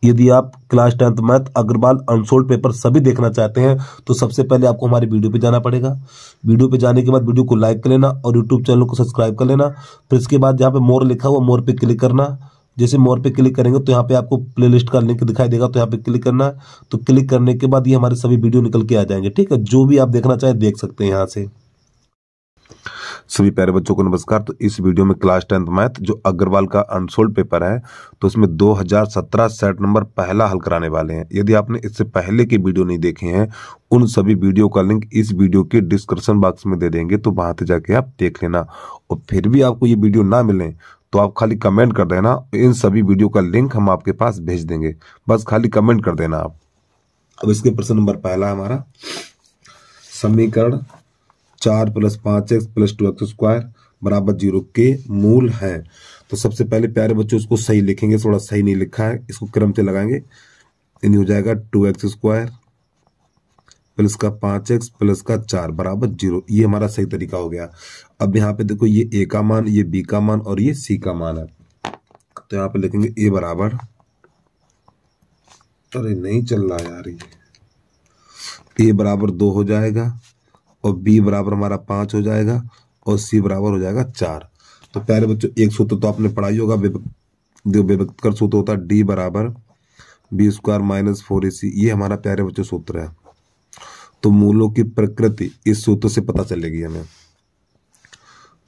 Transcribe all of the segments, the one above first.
यदि आप class 10th math Agarwal unsolved paper सभी देखना चाहते हैं तो सबसे पहले आपको हमारे वीडियो पे जाना पड़ेगा। वीडियो पे जाने के बाद वीडियो को लाइक कर लेना और यूट्यूब चैनल को सब्सक्राइब कर लेना। फिर इसके बाद जहाँ पे मोर लिखा हुआ मोर पे क्लिक करना। जैसे मोर पे क्लिक करेंगे तो यहाँ पे आपको प्लेलिस्ट का लिंक दिखाई देगा, तो यहाँ पे क्लिक करना है। तो क्लिक करने के बाद ये हमारे सभी वीडियो निकल के आ जाएंगे। ठीक है, जो भी आप देखना चाहें देख सकते हैं यहाँ से। सभी प्यारे बच्चों को नमस्कार। तो इस वीडियो में क्लास 10th मैथ जो अग्रवाल का अनसोल्ड पेपर है तो उसमें 2017 सेट नंबर पहला हल कराने वाले हैं। यदि आपने इससे पहले के वीडियो नहीं देखे हैं उन सभी वीडियो का लिंक इस वीडियो के डिस्क्रिप्शन बॉक्स में दे देंगे, तो वहां से जाके आप देख लेना। और फिर भी आपको ये वीडियो ना मिले तो आप खाली कमेंट कर देना, इन सभी वीडियो का लिंक हम आपके पास भेज देंगे। बस खाली कमेंट कर देना आप। अब इसके प्रश्न नंबर पहला हमारा समीकरण 4 + 5x + 2x² बराबर 0 के मूल है। तो सबसे पहले प्यारे बच्चों इसको सही लिखेंगे, थोड़ा सही नहीं लिखा है, इसको क्रम से लगाएंगे। यानी हो जाएगा 2x² प्लस का 5x प्लस का 4 बराबर 0। ये हमारा सही तरीका हो गया। अब यहाँ पे देखो ये a का मान, ये b का मान और ये c का मान है। तो यहाँ पे लिखेंगे a बराबर, अरे नहीं चल रहा यार, ये a बराबर 2 हो जाएगा और b बराबर हमारा 5 हो जाएगा और c बराबर हो जाएगा 4। तो प्यारे बच्चों एक सूत्र तो आपने पढ़ा ही होगा, जो विभक्त कर सूत्र होता है d बराबर b² - 4ac। ये हमारा प्यारे बच्चों सूत्र है। तो मूलों की प्रकृति इस सूत्र से पता चलेगी हमें।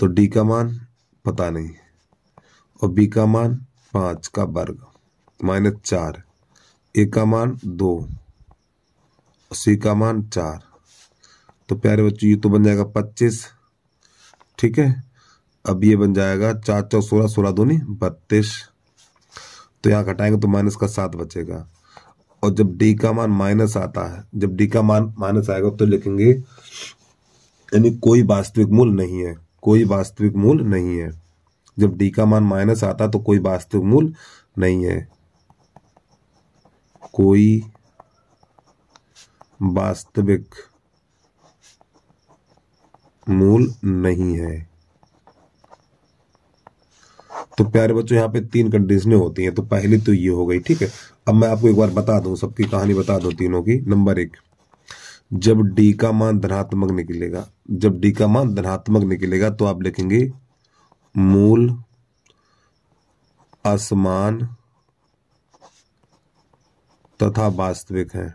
तो d का मान पता नहीं और b का मान 5 का वर्ग -4, a का मान 2 और c का मान 4। तो प्यारे बच्चों ये तो बन जाएगा 25। ठीक है, अब ये बन जाएगा 4 × 4 = 16, 16 दूनी 32। तो यहाँ घटाएंगे तो माइनस का 7 बचेगा। और जब d का मान माइनस आता है, जब d का मान माइनस आएगा तो लिखेंगे यानी कोई वास्तविक मूल नहीं है, कोई वास्तविक मूल नहीं है। जब d का मान माइनस आता तो कोई वास्तविक मूल नहीं है, कोई वास्तविक मूल नहीं है। तो प्यारे बच्चों यहाँ पे 3 कंडीशनें होती हैं। तो पहली तो ये हो गई। ठीक है, अब मैं आपको एक बार बता दूं, सबकी कहानी बता दूं तीनों की। नंबर 1, जब d का मान धनात्मक निकलेगा, जब d का मान धनात्मक निकलेगा तो आप लिखेंगे मूल असमान तथा वास्तविक है।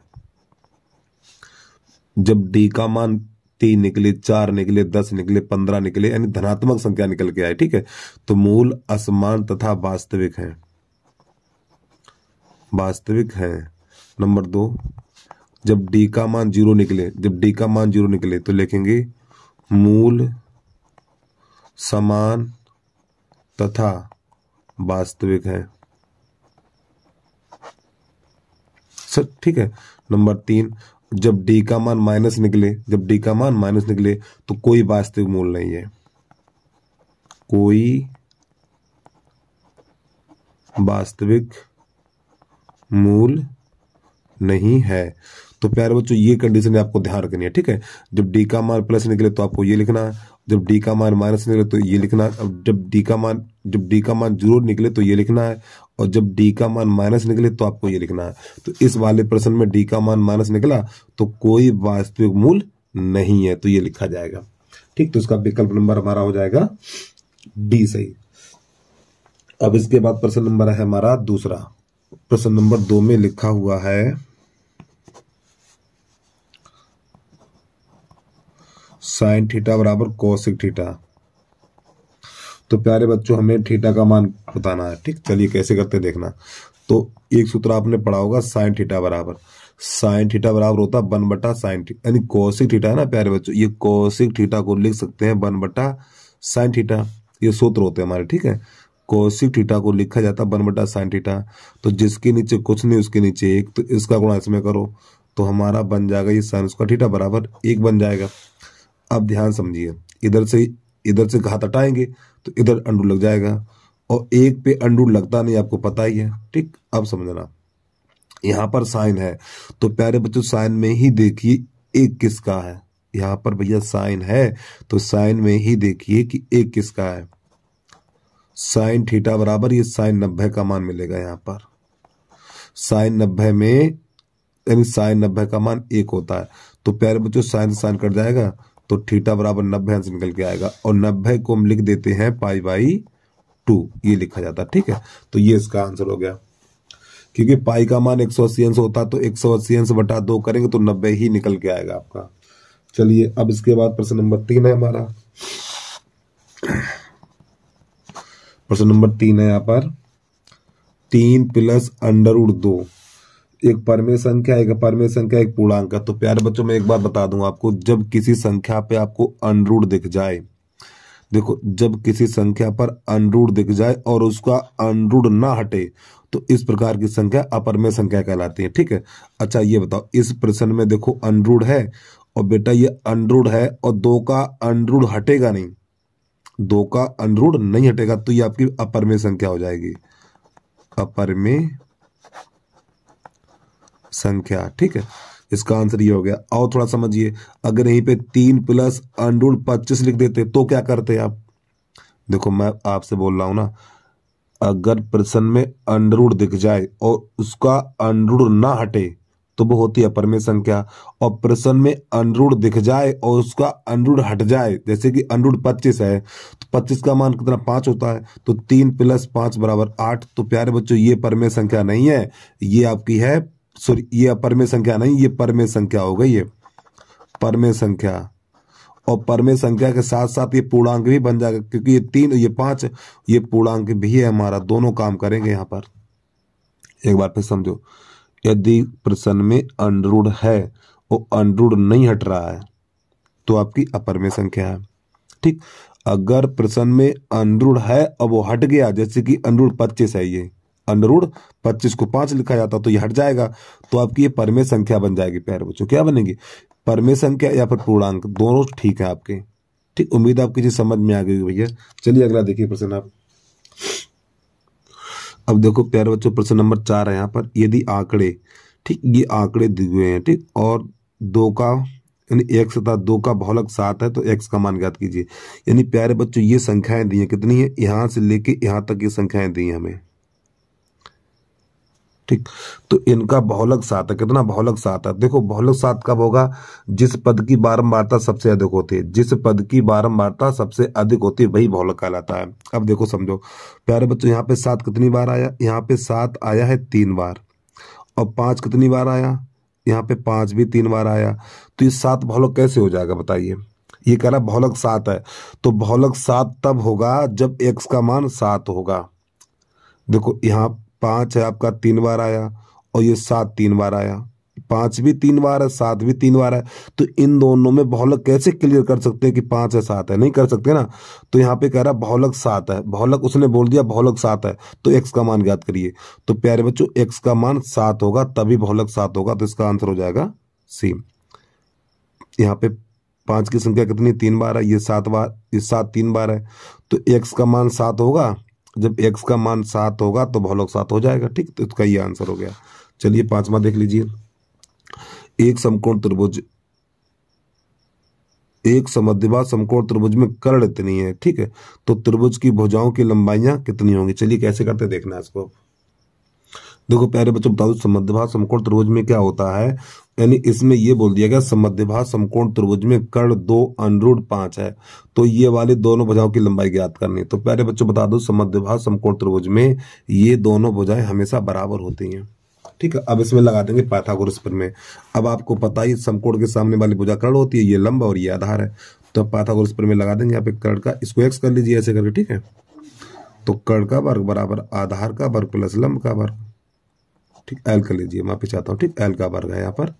जब d का मान 3 निकले, 4 निकले, 10 निकले, 15 निकले, यानी धनात्मक संख्या निकल के आए। ठीक है, तो मूल असमान तथा वास्तविक है, वास्तविक है। नंबर 2, जब d का मान 0 निकले, जब d का मान 0 निकले तो लिखेंगे मूल समान तथा वास्तविक है। सर ठीक है। नंबर 3, जब d का मान माइनस निकले, जब d का मान माइनस निकले तो कोई वास्तविक मूल नहीं है, कोई वास्तविक मूल नहीं है। तो प्यारे बच्चों ये कंडीशन आपको ध्यान रखनी है। ठीक है, जब d का मान प्लस निकले तो आपको ये लिखना है, जब d का मान माइनस निकले तो ये लिखना है, अब जब d का मान 0 निकले तो ये लिखना है, और जब d का मान माइनस निकले तो आपको ये लिखना है। तो इस वाले प्रश्न में d का मान माइनस निकला तो कोई वास्तविक मूल नहीं है, तो ये लिखा जाएगा। ठीक, तो इसका विकल्प नंबर हमारा हो जाएगा डी सही। अब इसके बाद प्रश्न नंबर है हमारा दूसरा। प्रश्न नंबर 2 में लिखा हुआ है sin थीटा बराबर cosec थीटा। तो प्यारे बच्चों हमें थीटा का मान बताना है। ठीक, चलिए कैसे करते देखना। तो एक सूत्र आपने पढ़ा होगा sin थीटा बराबर होता 1/sin थीटा, यानी cosec थीटा है ना प्यारे बच्चों, ये cosec थीटा को लिख सकते हैं 1/sin थीटा। ये सूत्र होते हैं हमारे। ठीक है, cosec थीटा को लिखा जाता 1/sin थीटा। तो जिसके नीचे कुछ नहीं उसके नीचे 1, तो इसका गुणा इसमें करो तो हमारा बन जाएगा ये sin² थीटा बराबर 1 बन जाएगा। अब ध्यान समझिए, इधर से घात हटाएंगे तो इधर अंडू लग जाएगा, और 1 पे अंडू लगता नहीं, आपको पता ही है। ठीक, अब समझना, यहाँ पर साइन है तो प्यारे बच्चों साइन में ही देखिए 1 किसका है। यहाँ पर भैया साइन है तो साइन में ही देखिए कि 1 किसका है। sin थीटा बराबर ये sin 90 का मान मिलेगा यहाँ पर। साइन 90 में, यानी साइन 90 का मान 1 होता है। तो प्यारे बच्चों साइन से साइन कट जाएगा तो थीटा बराबर 90 आंसर निकल के आएगा, और 90 को हम लिख देते हैं पाई बाई 2, ये लिखा जाता है। ठीक है, तो ये इसका आंसर हो गया। क्योंकि पाई का मान 180 अंश होता है तो 180 अंश बटा 2 करेंगे तो 90 ही निकल के आएगा आपका। चलिए अब इसके बाद प्रश्न नंबर 3 है हमारा। प्रश्न नंबर 3 है यहाँ पर 3 प्लस अंडर रूट 2, एक परमेय संख्या, एक अपरमेय संख्या, एक पूर्णांक। तो प्यारे बच्चों मैं एक बात बता दूं आपको, जब किसी संख्या पे आपको अंडर रूट दिख जाए, देखो जब किसी संख्या पर अंडर रूट दिख जाए और उसका अंडर रूट ना हटे तो इस प्रकार की संख्या अपरमेय संख्या कहलाती है। ठीक है, अच्छा ये बताओ, इस प्रश्न में देखो अंडर रूट है और बेटा ये अंडर रूट है और 2 का अंडर रूट हटेगा नहीं, 2 का अंडर रूट नहीं हटेगा, तो ये आपकी अपरमेय संख्या हो जाएगी, अपरमेय संख्या। ठीक है, इसका आंसर ये हो गया। और थोड़ा समझिए, अगर यहीं पे 3 प्लस अंडर रूट 25 लिख देते तो क्या करते आप? देखो मैं आपसे बोल रहा हूं ना, अगर प्रश्न में अंडर रूट दिख जाए और उसका अंडर रूट ना हटे तो वो होती है अपरमेय संख्या, और प्रश्न में अंडर रूट दिख जाए और उसका अंडर रूट हट जाए, जैसे कि अंडर रूट 25 है तो 25 का मान कितना 5 होता है, तो 3 प्लस 5 बराबर 8। तो प्यारे बच्चों ये परमेय संख्या नहीं है, ये आपकी है, सॉरी ये अपरमेय संख्या नहीं, ये परमेय संख्या हो गई, ये परमेय संख्या। और परमेय संख्या के साथ साथ ये पूर्णांक भी बन जाएगा, क्योंकि ये 3 ये 5 ये पूर्णांक भी है हमारा, दोनों काम करेंगे यहाँ पर। एक बार फिर समझो, यदि प्रश्न में अंडर रूट है और अंडर रूट नहीं हट रहा है तो आपकी अपरमेय संख्या है। ठीक, अगर प्रश्न में अंडर रूट है और वो हट गया, जैसे कि अंडर रूट 25 है, ये अंडर रूट 25 को 5 लिखा जाता तो ये हट जाएगा, तो आपकी ये परमेय संख्या बन जाएगी। प्यारे बच्चों क्या बनेगी? परमेय संख्या या फिर पूर्णांक, दोनों ठीक है आपके। ठीक, उम्मीद आपकी चीज समझ में आ गई भैया। चलिए अगला देखिए प्रश्न आप। अब देखो प्यारे बच्चों प्रश्न नंबर 4 है यहाँ पर, यदि आंकड़े, ठीक ये आंकड़े दिए हुए हैं, ठीक, और 2 का यानी 1 तथा 2 का बहुलक 7 है तो x का मान ज्ञात कीजिए। यानी प्यारे बच्चों ये संख्याएं दी हैं, कितनी है, यहां से लेके यहां तक ये संख्याएं दी हैं हमें। ठीक, तो इनका बहुलक 7 है, कितना बहुलक 7 है। देखो बहुलक 7 कब होगा? जिस पद की बारंबारता सबसे अधिक होती है, जिस पद की बारंबारता सबसे अधिक होती है वही बहुलक कहलाता है। अब देखो समझो प्यारे बच्चों, यहाँ पे 7 कितनी बार आया? यहाँ पे 7 आया है 3 बार, और 5 कितनी बार आया? यहाँ पे 5 भी 3 बार आया, तो ये 7 बहुलक कैसे हो जाएगा बताइए? ये कह रहा बहुलक 7 है, तो बहुलक 7 तब होगा जब x का मान 7 होगा। देखो यहाँ 5 है आपका 3 बार आया, और ये 7 3 बार आया, 5 भी 3 बार है, 7 भी 3 बार है, तो इन दोनों में बहुलक कैसे क्लियर कर सकते हैं कि 5 है 7 है? नहीं कर सकते ना। तो यहाँ पे कह रहा बहुलक 7 है, बहुलक उसने बोल दिया बहुलक 7 है, तो x का मान ज्ञात करिए। तो प्यारे बच्चों x का मान 7 होगा तभी बहुलक 7 होगा, तो इसका आंसर हो जाएगा सी। यहाँ पे 5 की संख्या कितनी 3 बार है, ये 7 बार, ये 7 3 बार है, तो x का मान 7 होगा। जब x का मान 7 होगा तो बहुलक 7 हो जाएगा। ठीक, तो इसका ये आंसर हो गया। चलिए 5वां देख लीजिए, एक समकोण त्रिभुज, एक समद्विबाहु समकोण त्रिभुज में कर्ण इतनी है, ठीक है, तो त्रिभुज की भुजाओं की लंबाइयां कितनी होंगी? चलिए कैसे करते देखना है इसको। देखो प्यारे बच्चों बता दो, समद्विबाहु समकोण त्रिभुज में क्या होता है, यानी इसमें ये बोल दिया गया समद्विबाहु समकोण त्रिभुज में कर्ण 2 अंडर रूट 5 है, तो ये वाले दोनों भुजाओं की लंबाई ज्ञात करनी। तो प्यारे बच्चों बता दो, समद्विबाहु समकोण त्रिभुज में ये दोनों भुजाएं हमेशा बराबर होती हैं। ठीक है, अब इसमें लगा देंगे पाइथागोरस प्रमेय। अब आपको पता ही समकोण के सामने वाली भुजा कर्ण होती है, ये लंब और ये आधार है, तो पाइथागोरस प्रमेय लगा देंगे यहाँ पे कर्ण का, इसको x कर लीजिए ऐसे करके। ठीक है, तो कर्ण का वर्ग बराबर आधार का वर्ग प्लस लंब का वर्ग। ठीक, एल कर लीजिए, मैं पे चाहता हूँ। ठीक, एल का वर्ग है यहाँ पर।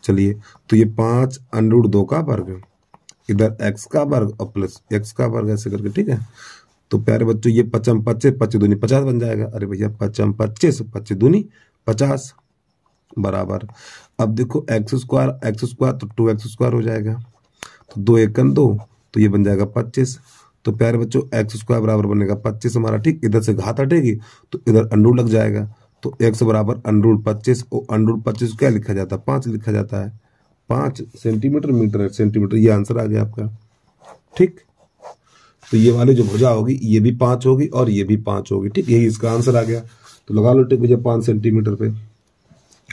चलिए, तो ये 5 अंडर रूट 2 का वर्ग, इधर x का वर्ग और प्लस x का वर्ग ऐसे करके। ठीक है, तो प्यारे बच्चों ये 5 25 25 दूनी 50 बन जाएगा। अरे भैया 5 25 25 दूनी 50 बराबर, अब देखो x स्क्वायर तो 2x स्क्वायर हो जाएगा, तो 2 1 2, तो ये बन जाएगा 25। तो प्यारे बच्चों x स्क्वायर बराबर बनेगा 25 हमारा। ठीक, इधर से घात हटेगी तो इधर अंडर लग जाएगा, तो x बराबर अंडर रूट 25, और अंडर रूट 25 क्या लिखा जाता है? 5 लिखा जाता है, 5 सेंटीमीटर, मीटर सेंटीमीटर, ये आंसर आ गया आपका। ठीक, तो ये वाली जो भुजा होगी ये भी 5 होगी और ये भी 5 होगी। ठीक, यही इसका आंसर आ गया। तो लगा लो टिक भैया 5 सेंटीमीटर पे।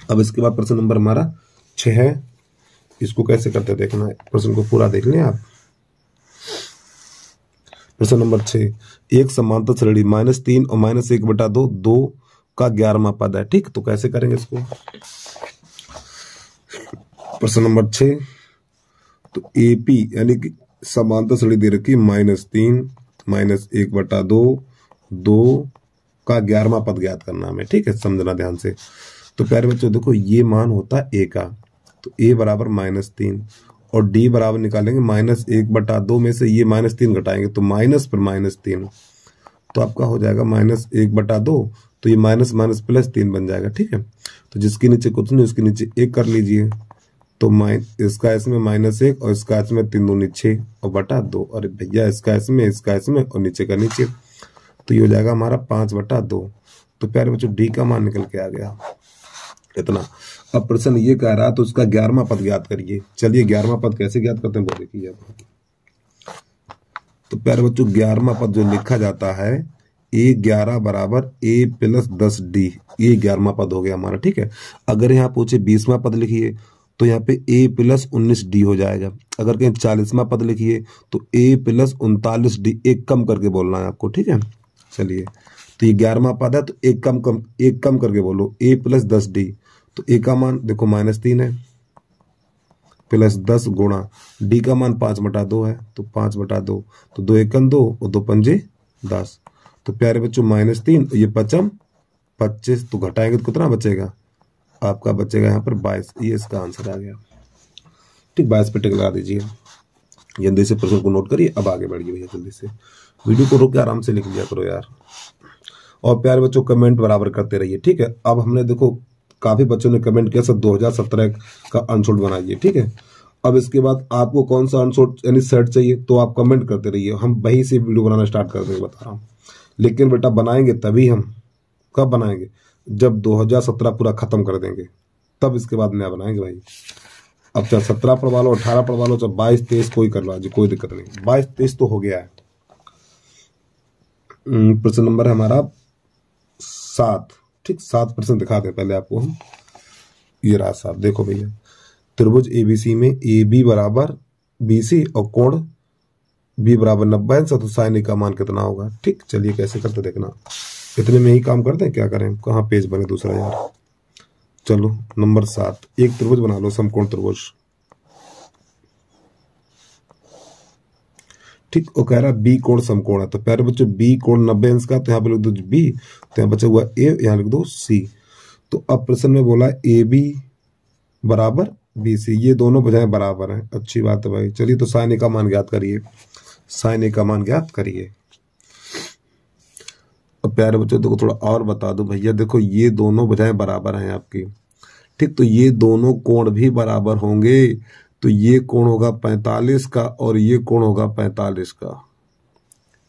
अब इसके बाद प्रश्न नंबर हमारा 6 है। इसको कैसे करते देखना है, प्रश्न को पूरा देख लें आप। प्रश्न नंबर 6, एक समांतर श्रेणी -3 और -1/2 2 का 11वां पद है। ठीक, तो कैसे करेंगे इसको। प्रश्न नंबर 6, तो एपी यानी कि समांतर श्रेणी दे रखी -3 -1/2 2 का 11वां पद ज्ञात करना हमें। ठीक है, समझना ध्यान से। तो प्यारे बच्चों देखो, ये मान होता है ए का, तो ए बराबर -3 और डी बराबर निकालेंगे -1/2 में से ये -3 घटाएंगे तो माइनस पर -3, तो आपका हो जाएगा -1/2, तो ये माइनस माइनस +3 बन जाएगा। ठीक है, तो जिसके नीचे कुछ नहीं उसके नीचे 1 कर लीजिए, तो इसका इसमें -1 और इसका इसमें 3 दूनी 6 और बटा 2, और भैया इसका इसमें और नीचे का नीचे, तो ये हो जाएगा हमारा 5/2। तो प्यारे बच्चों डी का मान निकल के आ गया इतना। अब प्रश्न ये कह रहा है तो उसका 11वां पद ज्ञात करिए। चलिए 11वां पद कैसे ज्ञात करते हैं वो देखिए। तो प्यारे बच्चों 11वां पद जो लिखा जाता है A11 बराबर A + 10D, ये 11वां पद हो गया हमारा। ठीक है, अगर यहाँ पूछे 20वां पद लिखिए तो यहाँ पे A + 19D हो जाएगा। अगर कहीं 40वां पद लिखिए तो A + 39D, एक कम करके बोलना है आपको। ठीक है, चलिए, तो ये 11वां पद है तो एक कम करके बोलो, A + 10D। तो A का मान देखो -3 है, प्लस 10 गुणा D का मान 5/2 है, तो 5/2, तो 2 × 2 और 2 × 10। तो प्यारे बच्चों -3 ये 5 25, तो घटाएंगे तो कितना बचेगा, आपका बचेगा यहाँ पर 22। ये इसका आंसर आ गया। ठीक, 22 पे टिक लगा दीजिए। जल्दी से प्रश्न को नोट करिए। अब आगे बढ़िए भैया, जल्दी से वीडियो को रोक के आराम से लिख लिया करो यार। और प्यारे बच्चों कमेंट बराबर करते रहिए। ठीक है, अब हमने देखो काफी बच्चों ने कमेंट किया सर 2017 का अनसोल्ड बनाइए। ठीक है, अब इसके बाद आपको कौन सा अनसोल्ड यानी सेट चाहिए तो आप कमेंट करते रहिए, हम वहीं से वीडियो बनाना स्टार्ट कर देंगे, बता रहा हूँ। लेकिन बेटा बनाएंगे तभी हम, कब बनाएंगे, जब 2017 पूरा खत्म कर देंगे, तब इसके बाद नया बनाएंगे भाई। अब चाहे 17 पढ़वा लो, 18 पढ़वा लो, चाहे 22 23 कोई करवा जी, कोई दिक्कत नहीं। 22 23 तो हो गया है। प्रश्न नंबर है हमारा 7। ठीक, 7% दिखा दे पहले आपको हम। ये रहा 7, देखो भैया, त्रिभुज एबीसी में AB बराबर BC और कोण B बराबर 90 है, तो साइन A का मान कितना होगा। ठीक, चलिए कैसे करते देखना। इतने में ही काम करते हैं, क्या करें, कहाँ पेज बने दूसरा यार। चलो नंबर 7, एक त्रिभुज बना लो, समकोण त्रिभुज। ठीक, वो कह रहा है B कोण समकोण है, तो प्यारे बच्चों B कोण 90 अंश का, तो यहाँ पे लिख दो B, तो यहाँ बचा हुआ A, यहाँ लिख दो C। तो अब प्रश्न में बोला AB बराबर BC, ये दोनों भुजाएं बराबर हैं। अच्छी बात है भाई। चलिए तो साइन A का मान ज्ञात करिए, साइन A का मान ज्ञात करिए। अब प्यारे बच्चों देखो थोड़ा और बता दो भैया, देखो ये दोनों भुजाएं बराबर हैं आपकी। ठीक, तो ये दोनों कोण भी बराबर होंगे, तो ये कोण होगा 45 का और ये कोण होगा 45 का।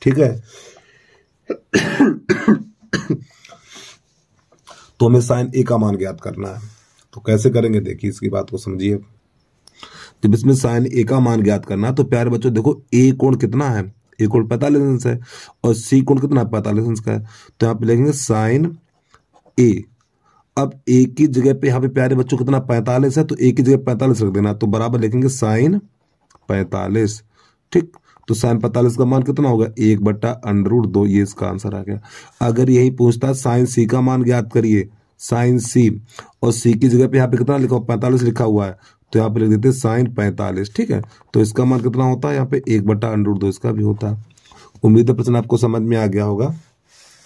ठीक है, तो हमें साइन A का मान ज्ञात करना है, तो कैसे करेंगे देखिए, इसकी बात को समझिए। जब इसमें साइन A का मान ज्ञात करना है तो प्यारे बच्चों देखो A कोण कितना है, A कोण 45 अंश है और C कोण कितना 45 अंश का है, तो यहाँ पे लिखेंगे साइन A। अब A की जगह पे यहाँ पे प्यारे बच्चों कितना 45 है, तो A की जगह 45 रख देना, तो बराबर लिखेंगे साइन 45। ठीक, तो साइन 45 का मान कितना होगा 1/√2, ये इसका आंसर आ गया। अगर यही पूछता साइन C का मान ज्ञात करिए, साइन C, और C की जगह पे यहाँ पे कितना लिखा हुआ 45 लिखा हुआ है, तो यहाँ पे लिख देते साइन 45। ठीक है, तो इसका मान कितना होता है यहाँ पे 1/√2 इसका भी होता है। उम्मीद है प्रश्न आपको समझ में आ गया होगा।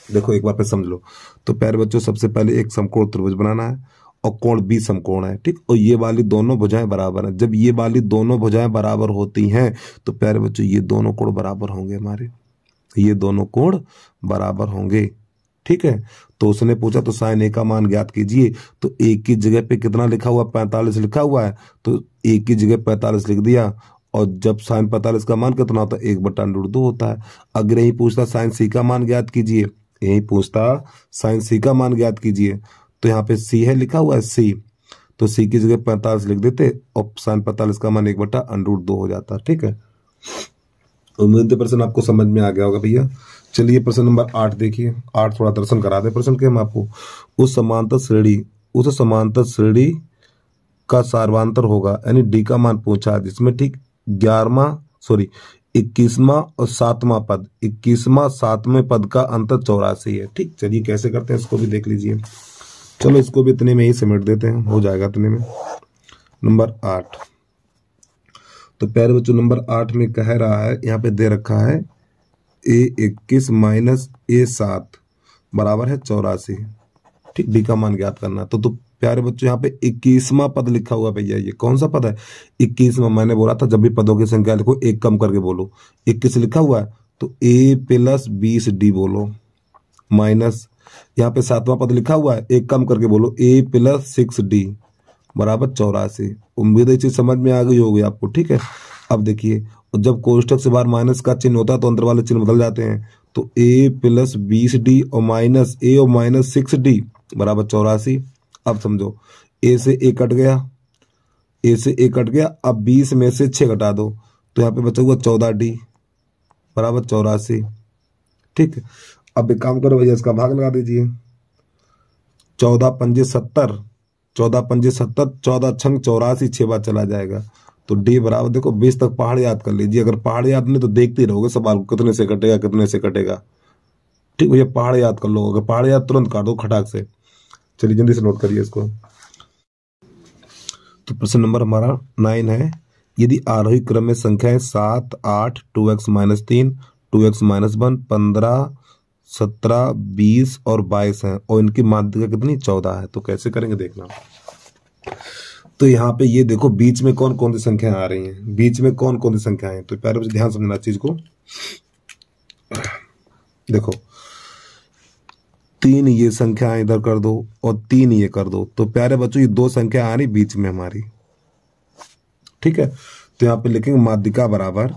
देखो एक बार फिर समझ लो। तो प्यारे बच्चों सबसे पहले एक समकोण त्रिभुज बनाना है और कोण B समकोण है। ठीक, और ये वाली दोनों भुजाएं बराबर हैं। जब ये वाली दोनों भुजाएं बराबर होती हैं तो प्यारे बच्चों ये दोनों कोण बराबर होंगे हमारे, ये दोनों कोण बराबर होंगे। ठीक है, तो उसने पूछा तो साइन A का मान ज्ञात कीजिए, तो A की जगह पे कितना लिखा हुआ 45 लिखा हुआ है, तो A की जगह 45 लिख दिया, और जब साइन 45 का मान कितना होता है 1/√2 होता है। अगर यही पूछता साइन C का मान ज्ञात कीजिए, यही पूछता साइन C का मान ज्ञात कीजिए, तो यहाँ पे C है लिखा हुआ है C, तो C की जगह 45 लिख देते और साइन 45 का मान 1/√2 हो जाता। ठीक है, उम्मीद है प्रश्न आपको समझ में आ गया होगा भैया। चलिए प्रश्न नंबर 8 देखिए। 8 थोड़ा दर्शन करा दे प्रश्न के हम आपको। उस समांतर श्रेणी उस समांतर श्रेणी का सार्वंतर होगा, यानी डी का मान पूछा है जिसमें, ठीक, 21वां और 7वां पद, 21वां 7वें पद का अंतर 84 है। ठीक, चलिए कैसे करते हैं इसको भी देख लीजिए। चलो इसको भी इतने में ही समेट देते हैं, हो जाएगा इतने में। नंबर 8, तो प्यारे बच्चों नंबर 8 में कह रहा है, यहाँ पे दे रखा है A21 माइनस A7 बराबर है 84। ठीक, डी का मान ज्ञात करना। तो प्यारे बच्चों यहाँ पे 21वां पद लिखा हुआ भैया, ये कौन सा पद है? 21वां। मैंने बोला था जब भी पदों की संख्या लिखो एक कम करके बोलो। 21 लिखा हुआ है तो A प्लस 20D बोलो, माइनस यहाँ पे 7वां पद लिखा हुआ है, एक कम करके बोलो, A प्लस 6D बराबर 84। उम्मीद है ये चीज समझ में आ गई होगी आपको। ठीक है, अब देखिए, जब कोष्टक से बाहर माइनस का चिन्ह होता है तो अंदर वाले चिन्ह बदल जाते हैं। तो A प्लस 20D और माइनस A और माइनस 6D बराबर 84। अब समझो, A से A कट गया, A से A कट गया, अब 20 में से 6 घटा दो तो यहाँ पे बचा हुआ 14D बराबर 84। ठीक, अब एक काम करो भैया, इसका भाग लगा दीजिए। 14 पंजे 70, 14 पंजे 70, 14 छंग 84, 6 बार चला जाएगा। तो डी बराबर, देखो 20 तक पहाड़ याद कर लीजिए। अगर पहाड़ याद नहीं तो देखते ही रहोगे सवाल को, कितने से कटेगा कितने से कटेगा। ठीक भैया, पहाड़ याद कर लो, अगर पहाड़ याद तुरंत काट दो खटाक से। चलिए जल्दी से नोट करिए इसको। तो प्रश्न नंबर हमारा 9 है, यदि आरोही क्रम में संख्याएं 7, 8, 2x माइनस 3, 2x माइनस 1, 15, 17, 20 और 22 हैं और इनकी माध्यिका कितनी 14 है, तो कैसे करेंगे देखना। तो यहाँ पे ये देखो बीच में कौन कौन सी संख्याएं आ रही हैं, बीच में कौन कौन सी संख्याएं हैं, तो प्यारे बच्चे ध्यान समझना चीज को। देखो 3 ये संख्याएं इधर कर दो और 3 ये कर दो, तो प्यारे बच्चों ये 2 संख्या आ रही बीच में हमारी। ठीक है, तो यहाँ पे लिखेंगे माध्यिका बराबर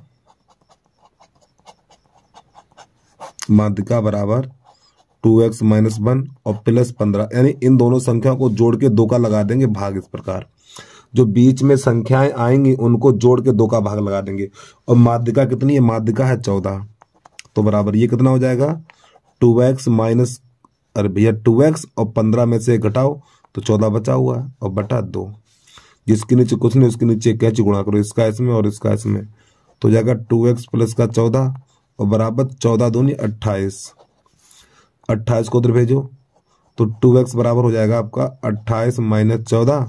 2x माइनस 1 और प्लस 15, यानी इन दोनों संख्याओं को जोड़ के 2 का लगा देंगे भाग। इस प्रकार जो बीच में संख्याएं आएंगी उनको जोड़ के 2 का भाग लगा देंगे। और माध्यिका कितनी है? माध्यिका है 14, तो बराबर ये कितना हो जाएगा 2x माइनस, अरे भैया 2x और 15 में से घटाओ तो 14 बचा हुआ है और बटा 2, जिसके नीचे कुछ नहीं उसके नीचे कैच गुणा करो, इसका इसमें और इसका इसमें, तो जाएगा 2x प्लस का 14 और बराबर 14 दूनी 28, 28 को उधर भेजो तो 2x बराबर हो जाएगा आपका 28 माइनस 14,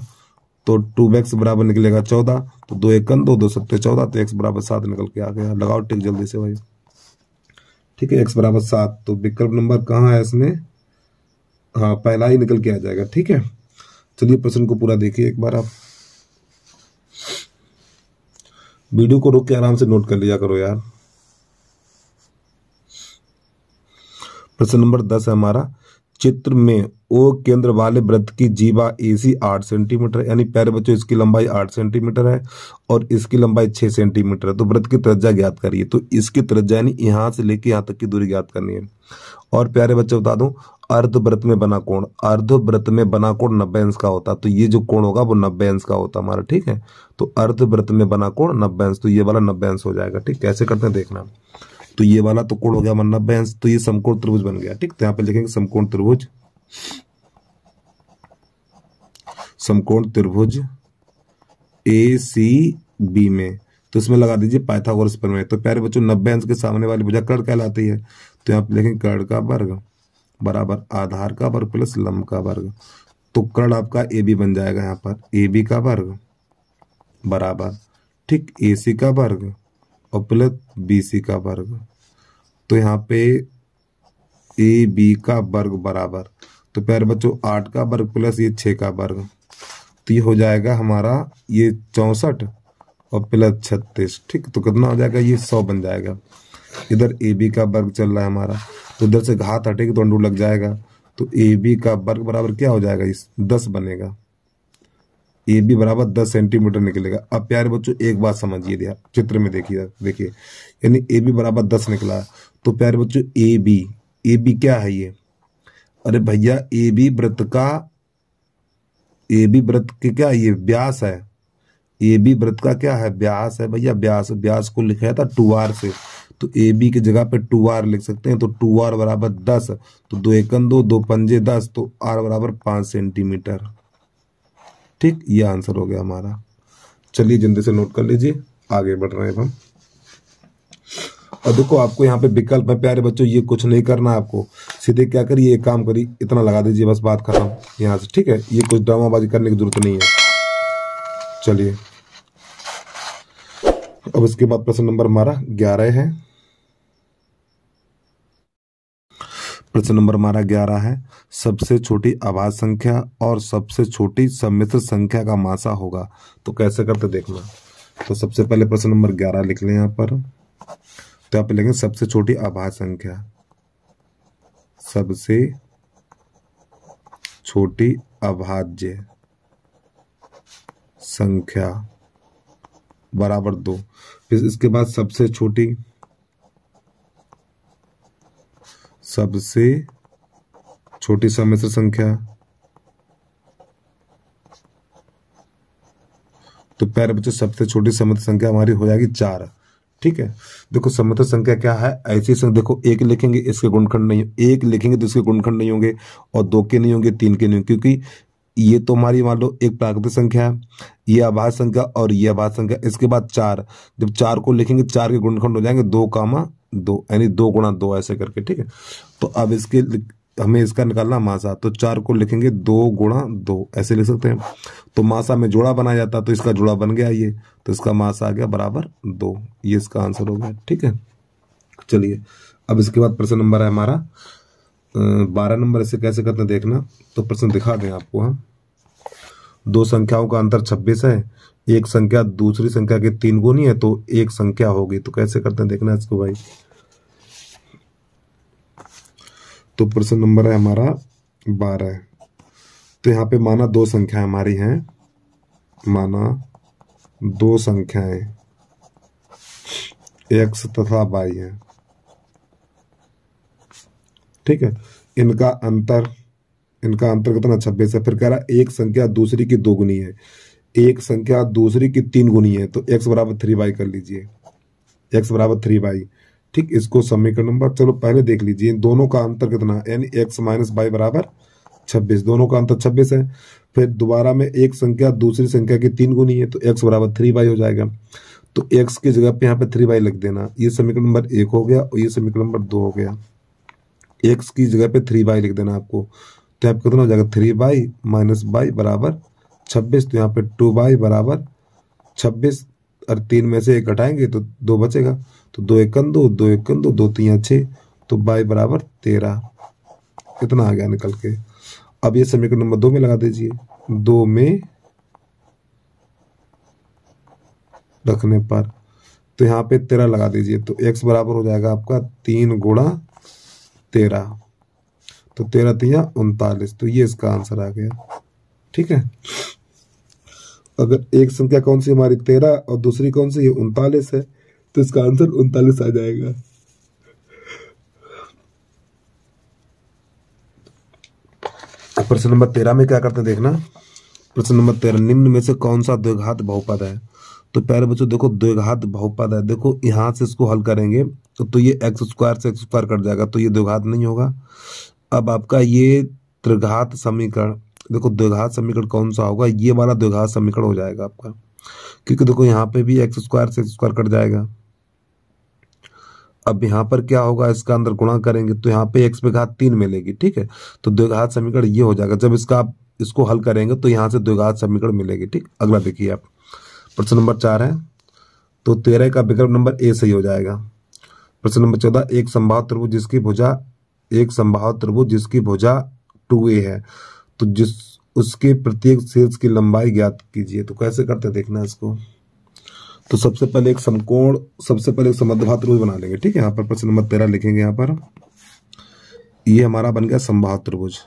तो 2x बराबर निकलेगा 14, तो 2 1 2 2 7 14, तो x बराबर 7 निकल के आ गया। लगाओ टिक जल्दी से भाई। ठीक है, x बराबर 7, तो विकल्प नंबर कहाँ है इसमें? हाँ, पहला ही निकल के आ जाएगा। ठीक है, चलिए प्रश्न को पूरा देखिए एक बार आप, वीडियो को रोक के आराम से नोट कर लिया करो यार। प्रश्न नंबर 10 है हमारा, चित्र में ओ केंद्र वाले वृत्त की जीवा AC 8 सेंटीमीटर, यानी प्यारे बच्चों इसकी लंबाई 8 सेंटीमीटर है और इसकी लंबाई 6 सेंटीमीटर है, तो वृत्त की त्रिज्या ज्ञात करिए। तो इसकी त्रिज्या यानी यहाँ से लेके यहाँ तक की दूरी ज्ञात करनी है। और प्यारे बच्चे बता दूं, अर्धवृत्त में बना कोण, अर्धवृत्त में बना कोण 90 अंश का होता, तो ये जो कोण होगा वो 90 अंश का होता हमारा। ठीक है, तो अर्धवृत्त में बना कोण 90 अंश, तो ये वाला 90 अंश हो जाएगा। ठीक, कैसे करते हैं देखना। तो ये वाला तो कोण हो गया 90 अंश, तो ये समकोण त्रिभुज बन गया। ठीक, तो यहाँ पे लिखेंगे समकोण त्रिभुज, समकोण त्रिभुज ACB में, तो इसमें लगा दीजिए पाइथागोरस प्रमेय। तो प्यारे बच्चों 90 अंश के सामने वाली भुजा कर्ण कहलाती है, तो यहाँ पे लिखेंगे कर्ण का वर्ग बराबर आधार का वर्ग प्लस लंब का वर्ग, तो कर्ण आपका AB बन जाएगा यहाँ पर, AB का वर्ग बराबर, ठीक, AC का वर्ग और प्लस BC का वर्ग, तो यहाँ पे AB का वर्ग बराबर, तो प्यारे बच्चों 8 का वर्ग प्लस ये 6 का वर्ग, तो ये हो जाएगा हमारा ये 64 और प्लस 36। ठीक, तो कितना हो जाएगा ये 100 बन जाएगा। इधर AB का वर्ग चल रहा है हमारा, तो इधर से घात हटेगी तो अंडू लग जाएगा, तो AB का वर्ग बराबर क्या हो जाएगा, इस 10 बनेगा। AB बराबर 10 सेंटीमीटर निकलेगा। अब प्यारे बच्चों एक बात समझिए, दिया चित्र में देखिए, यानी AB बराबर 10 निकला, तो प्यारे बच्चों AB क्या है ये? अरे भैया AB वृत्त के क्या ये व्यास है, AB वृत्त का क्या है, व्यास है भैया, व्यास को लिखा था 2r से, तो AB की जगह पे 2r लिख सकते हैं, तो 2r बराबर 10, तो 2 1 2 2 5 10, तो r बराबर 5 सेंटीमीटर। ठीक, ये आंसर हो गया हमारा। चलिए जल्दी से नोट कर लीजिए, आगे बढ़ रहे हैं हम। और देखो आपको यहाँ पे विकल्प है प्यारे बच्चों, ये कुछ नहीं करना आपको, सीधे क्या करिए, एक काम करिए, इतना लगा दीजिए, बस बात खत्म यहाँ से, ठीक है। ये कुछ ड्रामाबाजी करने की जरूरत नहीं है। चलिए अब इसके बाद प्रश्न नंबर हमारा 11 है। प्रश्न नंबर हमारा 11 है, सबसे छोटी अभाज्य संख्या और सबसे छोटी सम्मिश्र संख्या का मासा होगा, तो कैसे करते देखना। तो सबसे पहले प्रश्न नंबर 11 लिख लें यहाँ पर। तो यहाँ पे लिखेंगे सबसे छोटी अभाज्य संख्या, सबसे छोटी अभाज्य संख्या बराबर 2। फिर इसके बाद सबसे छोटी सम्मिश्र संख्या, तो प्यारे बच्चों सबसे छोटी सम्मिश्र संख्या हमारी हो जाएगी 4, ठीक है। देखो सम्मिश्र संख्या क्या है, ऐसी संख्या, देखो एक लिखेंगे इसके गुणनखंड नहीं, एक लिखेंगे तो इसके गुणनखंड नहीं होंगे, और 2 के नहीं होंगे, 3 के नहीं होंगे, क्योंकि ये तो हमारी मान लो एक प्राकृतिक संख्या है, ये अभाज्य संख्या और ये अभाज्य संख्या। इसके बाद 4, जब 4 को लिखेंगे 4 के गुणनखंड हो जाएंगे 2, यानी 2 गुणा 2 ऐसे करके, ठीक है। तो अब इसके हमें इसका निकालना मासा, तो 4 को लिखेंगे 2 गुणा 2 ऐसे लिख सकते हैं। तो मासा में जोड़ा बनाया जाता, तो इसका जोड़ा बन गया ये, तो इसका मासा आ गया बराबर 2, ये इसका आंसर हो गया, ठीक है। चलिए अब इसके बाद प्रश्न नंबर है हमारा 12 नंबर। इसे कैसे करते हैं देखना। तो प्रश्न दिखा दें आपको हम। 2 संख्याओं का अंतर 26 है, एक संख्या दूसरी संख्या के 3 गुनी है, तो एक संख्या होगी, तो कैसे करते हैं देखना इसको भाई। तो प्रश्न नंबर है हमारा 12। तो यहाँ पे माना 2 संख्याएं हमारी हैं, माना 2 संख्याएं x तथा y है, ठीक है। इनका अंतर कितना 26 है। फिर कह रहा है एक संख्या दूसरी की 2 गुनी है, एक संख्या दूसरी की 3 गुनी है, तो x बराबर 3y कर लीजिए, x बराबर 3y, ठीक। इसको समीकरण नंबर, चलो पहले देख लीजिए दोनों का अंतर कितना है, यानी x माइनस y बराबर 26, दोनों का अंतर 26 है। फिर दोबारा में एक संख्या दूसरी संख्या की 3 गुनी है, तो x बराबर 3y हो जाएगा। तो x की जगह पे यहाँ पे 3y लिख देना, ये समीकरण नंबर 1 हो गया, और ये समीकरण नंबर 2 हो गया। x की जगह पे 3y लिख देना आपको, तो यहाँ पे कितना हो जाएगा 3y माइनस y बराबर 26, तो यहाँ पे 2y बराबर 26, और 3 में से 1 घटाएंगे तो 2 बचेगा, तो 2 1 2, 2 1 2, 2 3 6, तो y बराबर 13, कितना आ गया निकल के। अब ये समीकरण नंबर 2 में लगा दीजिए, 2 में रखने पर तो यहाँ पे 13 लगा दीजिए, तो x बराबर हो जाएगा आपका 3 गुणा 13, तो 13 3 39, तो ये इसका आंसर आ गया, ठीक है। अगर एक संख्या कौन सी हमारी 13 और दूसरी कौन सी है 39 है, तो इसका आंसर 39 आ जाएगा। प्रश्न नंबर 13 में क्या करते हैं देखना। प्रश्न नंबर 13, निम्न में से कौन सा द्विघात बहुपद है। तो प्यारे बच्चों देखो द्विघात बहुपद है, देखो यहां से इसको हल करेंगे तो ये x स्क्वायर से x स्क्वायर कट जाएगा, तो ये द्विघात नहीं होगा। अब आपका ये त्रिघात समीकरण, देखो द्विघात समीकरण कौन सा होगा, ये वाला द्विघात समीकरण हो जाएगा आपका, क्योंकि देखो यहाँ पे भी x स्क्वायर से x स्क्वायर कट जाएगा। अब यहाँ पर क्या होगा, इसका अंदर गुणा करेंगे तो यहाँ पे x पे घात 3 मिलेगी, ठीक है। तो द्विघात समीकरण ये हो जाएगा, जब आप इसको हल करेंगे तो यहाँ से द्विघात समीकरण मिलेगी, ठीक। अगला देखिए आप, प्रश्न नंबर 4 है, तो 13 का विकल्प नंबर ए सही हो जाएगा। प्रश्न नंबर 14, एक संभावित त्रिभुज जिसकी भुजा 2a है, तो उसके प्रत्येक शीर्ष की लंबाई ज्ञात कीजिए। तो कैसे करते हैं देखना इसको। तो सबसे पहले एक समद्विबाहु त्रिभुज बना लेंगे, ठीक है। यहाँ पर प्रश्न नंबर 13 लिखेंगे, यहाँ पर ये हमारा बन गया समबाहु त्रिभुज,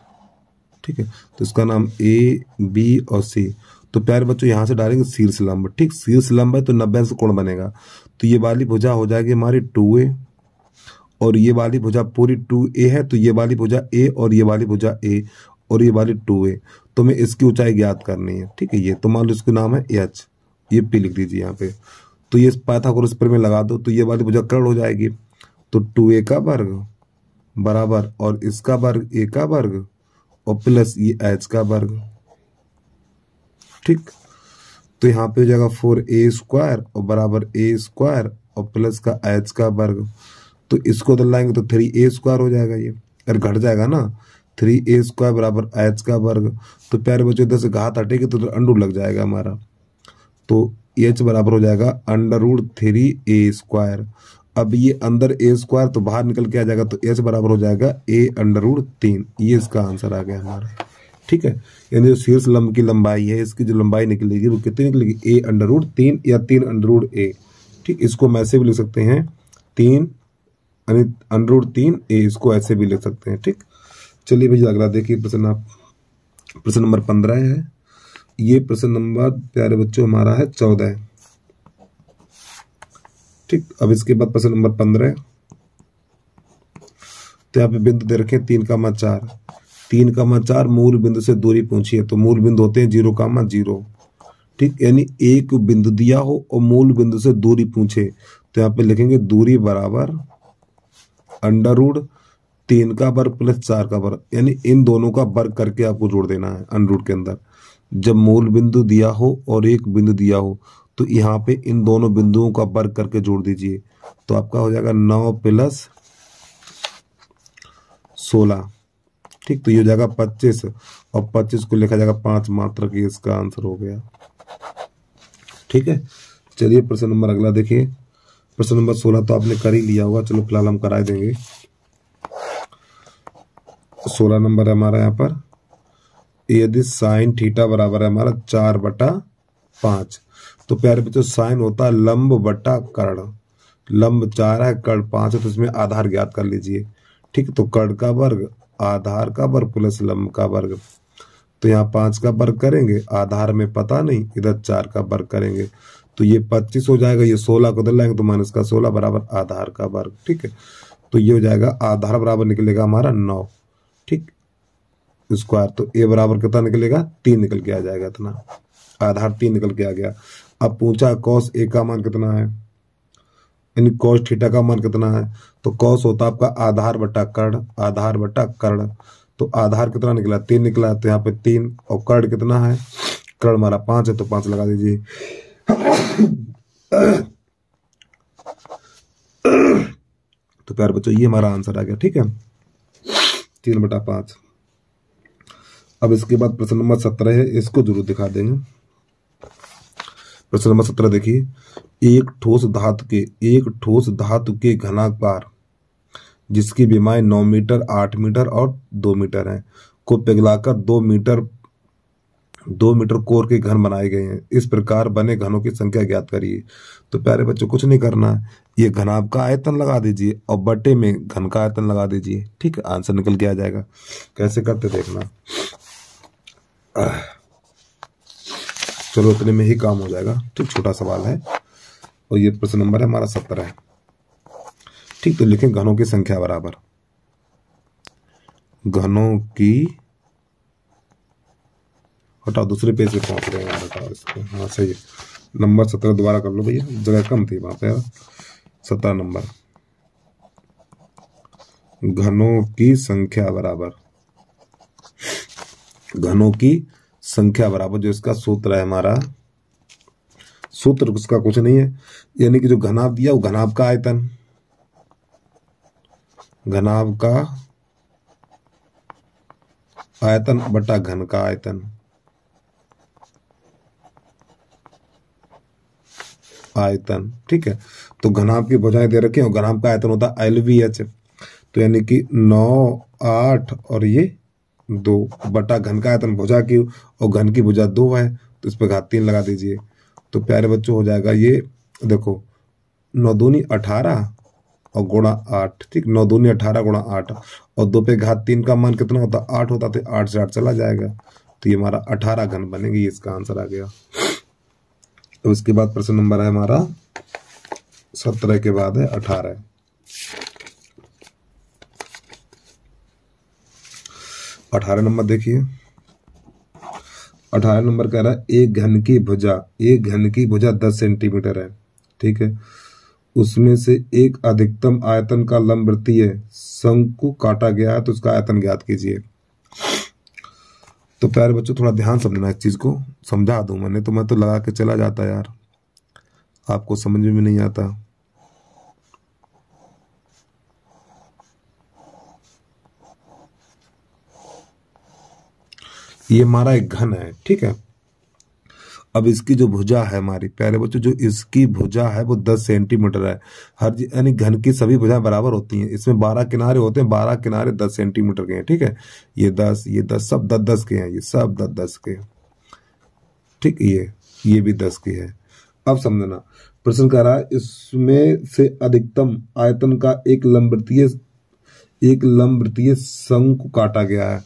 ठीक है। तो इसका नाम ए बी और सी। तो प्यारे बच्चों यहाँ से डालेंगे शीर्ष लंब, ठीक। शीर्ष लंब है तो 90 अंश कोण बनेगा, तो ये वाली भुजा हो जाएगी हमारी 2a, और ये वाली भुजा पूरी 2a है, तो ये वाली भुजा a और ये वाली भुजा a और ये वाली 2a, तो हमें इसकी ऊंचाई ज्ञात करनी है, ठीक है। ये तो मान लो इसका नाम है h, ये p लिख दीजिए यहाँ पे। तो ये पाइथागोरस प्रमेय लगा दो, तो ये वाली भुजा कर्ण हो जाएगी, तो 2a का वर्ग बराबर और इसका वर्ग a का वर्ग और प्लस ये h का वर्ग, ठीक, तो यहाँ पे हो जाएगा 4a² और बराबर a² और प्लस का h का वर्ग। तो इसको तो लाएंगे तो 3a² हो जाएगा, ये अगर घट जाएगा ना 3a² बराबर h का वर्ग। तो प्यारे बच्चों इधर से घात हटेगी तो अंडर लग जाएगा हमारा, तो h बराबर हो जाएगा √3a²। अब ये अंदर a² तो बाहर निकल के आ जाएगा, तो h बराबर हो जाएगा a√3। ये इसका आंसर आ गया हमारा। ठीक है, यानी जो शीर्ष लंब की लंबाई है, इसकी जो लंबाई निकलेगी वो कितनी निकलेगी, a√3 या 3√a। ठीक, इसको हम ऐसे भी लिख सकते हैं 3 यानी √3a, इसको ऐसे भी लिख सकते हैं। ठीक, चलिए भैया अगला देखिए प्रश्न नंबर 15 है। ये प्रश्न नंबर प्यारे बच्चों हमारा है 14 है। ठीक, अब इसके बाद प्रश्न नंबर 15 तो यहाँ पे बिंदु दे रखे 3,4। 3,4 मूल बिंदु से दूरी पूछिए, तो मूल बिंदु होते हैं 0,0। ठीक, यानी एक बिंदु दिया हो और मूल बिंदु से दूरी पूछे, तो यहाँ पे लिखेंगे दूरी बराबर √3 का वर्ग प्लस 4 का वर्ग, यानी इन दोनों का वर्ग करके आपको जोड़ देना है अंडर के अंदर। जब मूल बिंदु दिया हो और एक बिंदु दिया हो तो यहाँ पे इन दोनों बिंदुओं का वर्ग करके जोड़ दीजिए, तो आपका हो जाएगा 9 + 16। ठीक, तो ये हो जाएगा 25 और 25 को लिखा जाएगा 5 मात्रक, ये इसका आंसर हो गया। ठीक है, चलिए प्रश्न नंबर अगला देखिए। प्रश्न नंबर 16 तो आपने कर ही लिया होगा, चलो फिलहाल हम करा देंगे। 16 नंबर है हमारा यहाँ पर, यदि साइन थीटा बराबर है हमारा 4/5, तो प्यारे बच्चों साइन होता है लंब बटा कर्ण। लंब 4 है, कर्ण 5 है, तो इसमें आधार ज्ञात कर लीजिए। ठीक, तो कर्ण का वर्ग आधार का वर्ग प्लस लंब का वर्ग, तो यहाँ 5 का वर्ग करेंगे, आधार में पता नहीं, इधर 4 का वर्ग करेंगे, तो ये 25 हो जाएगा। ये 16 को उधर लाएंगे तो -16 बराबर आधार का वर्ग। ठीक है, तो ये हो जाएगा आधार बराबर निकलेगा हमारा 9। ठीक, स्क्वायर, तो a बराबर कितना निकलेगा, 3 निकल के आ जाएगा इतना, आधार 3 निकल के आ गया। अब पूछा cos a का मान कितना है, यानी cos थीटा का मान कितना है, तो cos होता आपका आधार बटा कर्ण, आधार बटा कर्ण, तो आधार कितना निकला, 3 निकला, तो यहाँ पे 3, और कर्ण कितना है, कर्ण हमारा 5 है, तो 5 लगा दीजिए। तो प्यारे बच्चों ये हमारा आंसर आ गया। ठीक है, 3/5। अब इसके बाद प्रश्न नंबर 17 है, इसको जरूर दिखा देंगे। प्रश्न नंबर 17 देखिए, एक ठोस धातु के घनाकार जिसकी विमाएं 9 मीटर, 8 मीटर और 2 मीटर हैं को पिघलाकर 2 मीटर कोर के घन बनाए गए हैं। इस प्रकार बने घनों की संख्या ज्ञात करिए। तो प्यारे बच्चों कुछ नहीं करना है, ये घनाभ का आयतन लगा दीजिए और बटे में घन का आयतन लगा दीजिए। ठीक है, आंसर निकल के आ जाएगा। कैसे करते देखना, चलो इतने में ही काम हो जाएगा। ठीक, छोटा सवाल है और ये प्रश्न नंबर है हमारा 17 है। ठीक, तो लिखें घनों की संख्या बराबर घनों की, हटाओ दूसरे पेज पे पहुंच रहे हैं यार, हटाओ इसको। हाँ सही है, नंबर 17 दोबारा कर लो भैया, जगह कम थी वहां पे। 17 नंबर, घनों की संख्या बराबर, घनों की संख्या बराबर, जो इसका सूत्र है हमारा, सूत्र उसका कुछ नहीं है, यानी कि जो घनाभ दिया वो घनाभ का आयतन, घनाभ का आयतन बटा घन का आयतन, आयतन। ठीक है, तो घनाभ की भुजाएं दे रखे हैं और घनाभ का आयतन होता है LVH, तो यानी कि 9, 8 और ये 2 बटा घन का आयतन भुजा की, और घन की भुजा 2 है, तो इस पर घात 3 लगा दीजिए। तो प्यारे बच्चों हो जाएगा ये देखो 9 दूनी 18 और गुणा 8। ठीक, 9 दूनी 18 गुणा 8 और 2 पे घात 3 का मान कितना होता, 8 होता, तो 8 से 8 चला जाएगा, तो ये हमारा 18 घन बनेंगे। ये इसका आंसर आ गया। तो इसके बाद प्रश्न नंबर है हमारा 17 के बाद है 18। 18 नंबर देखिए, 18 नंबर कह रहा है एक घन की भुजा 10 सेंटीमीटर है। ठीक है, उसमें से एक अधिकतम आयतन का लंबवृत्तीय शंकु काटा गया है, तो उसका आयतन ज्ञात कीजिए। तो प्यारे बच्चों थोड़ा ध्यान समझना इस चीज को, समझा दूं मैंने तो मैं तो लगा के चला जाता यार, आपको समझ में भी नहीं आता। ये हमारा एक घन है, ठीक है। अब इसकी जो भुजा है हमारी प्यारे बच्चों, जो इसकी भुजा है वो 10 सेंटीमीटर है। हर यानी घन की सभी भुजाएं बराबर होती हैं। इसमें 12 किनारे होते हैं, 12 किनारे 10 सेंटीमीटर के हैं, ठीक है। ये 10, ये 10 सब 10-10 के हैं, ये सब 10-10 के, ठीक। ये भी 10 की है। अब समझना, प्रश्न कह रहा है इसमें से अधिकतम आयतन का एक लंबवृत्तीय शंकु काटा गया है।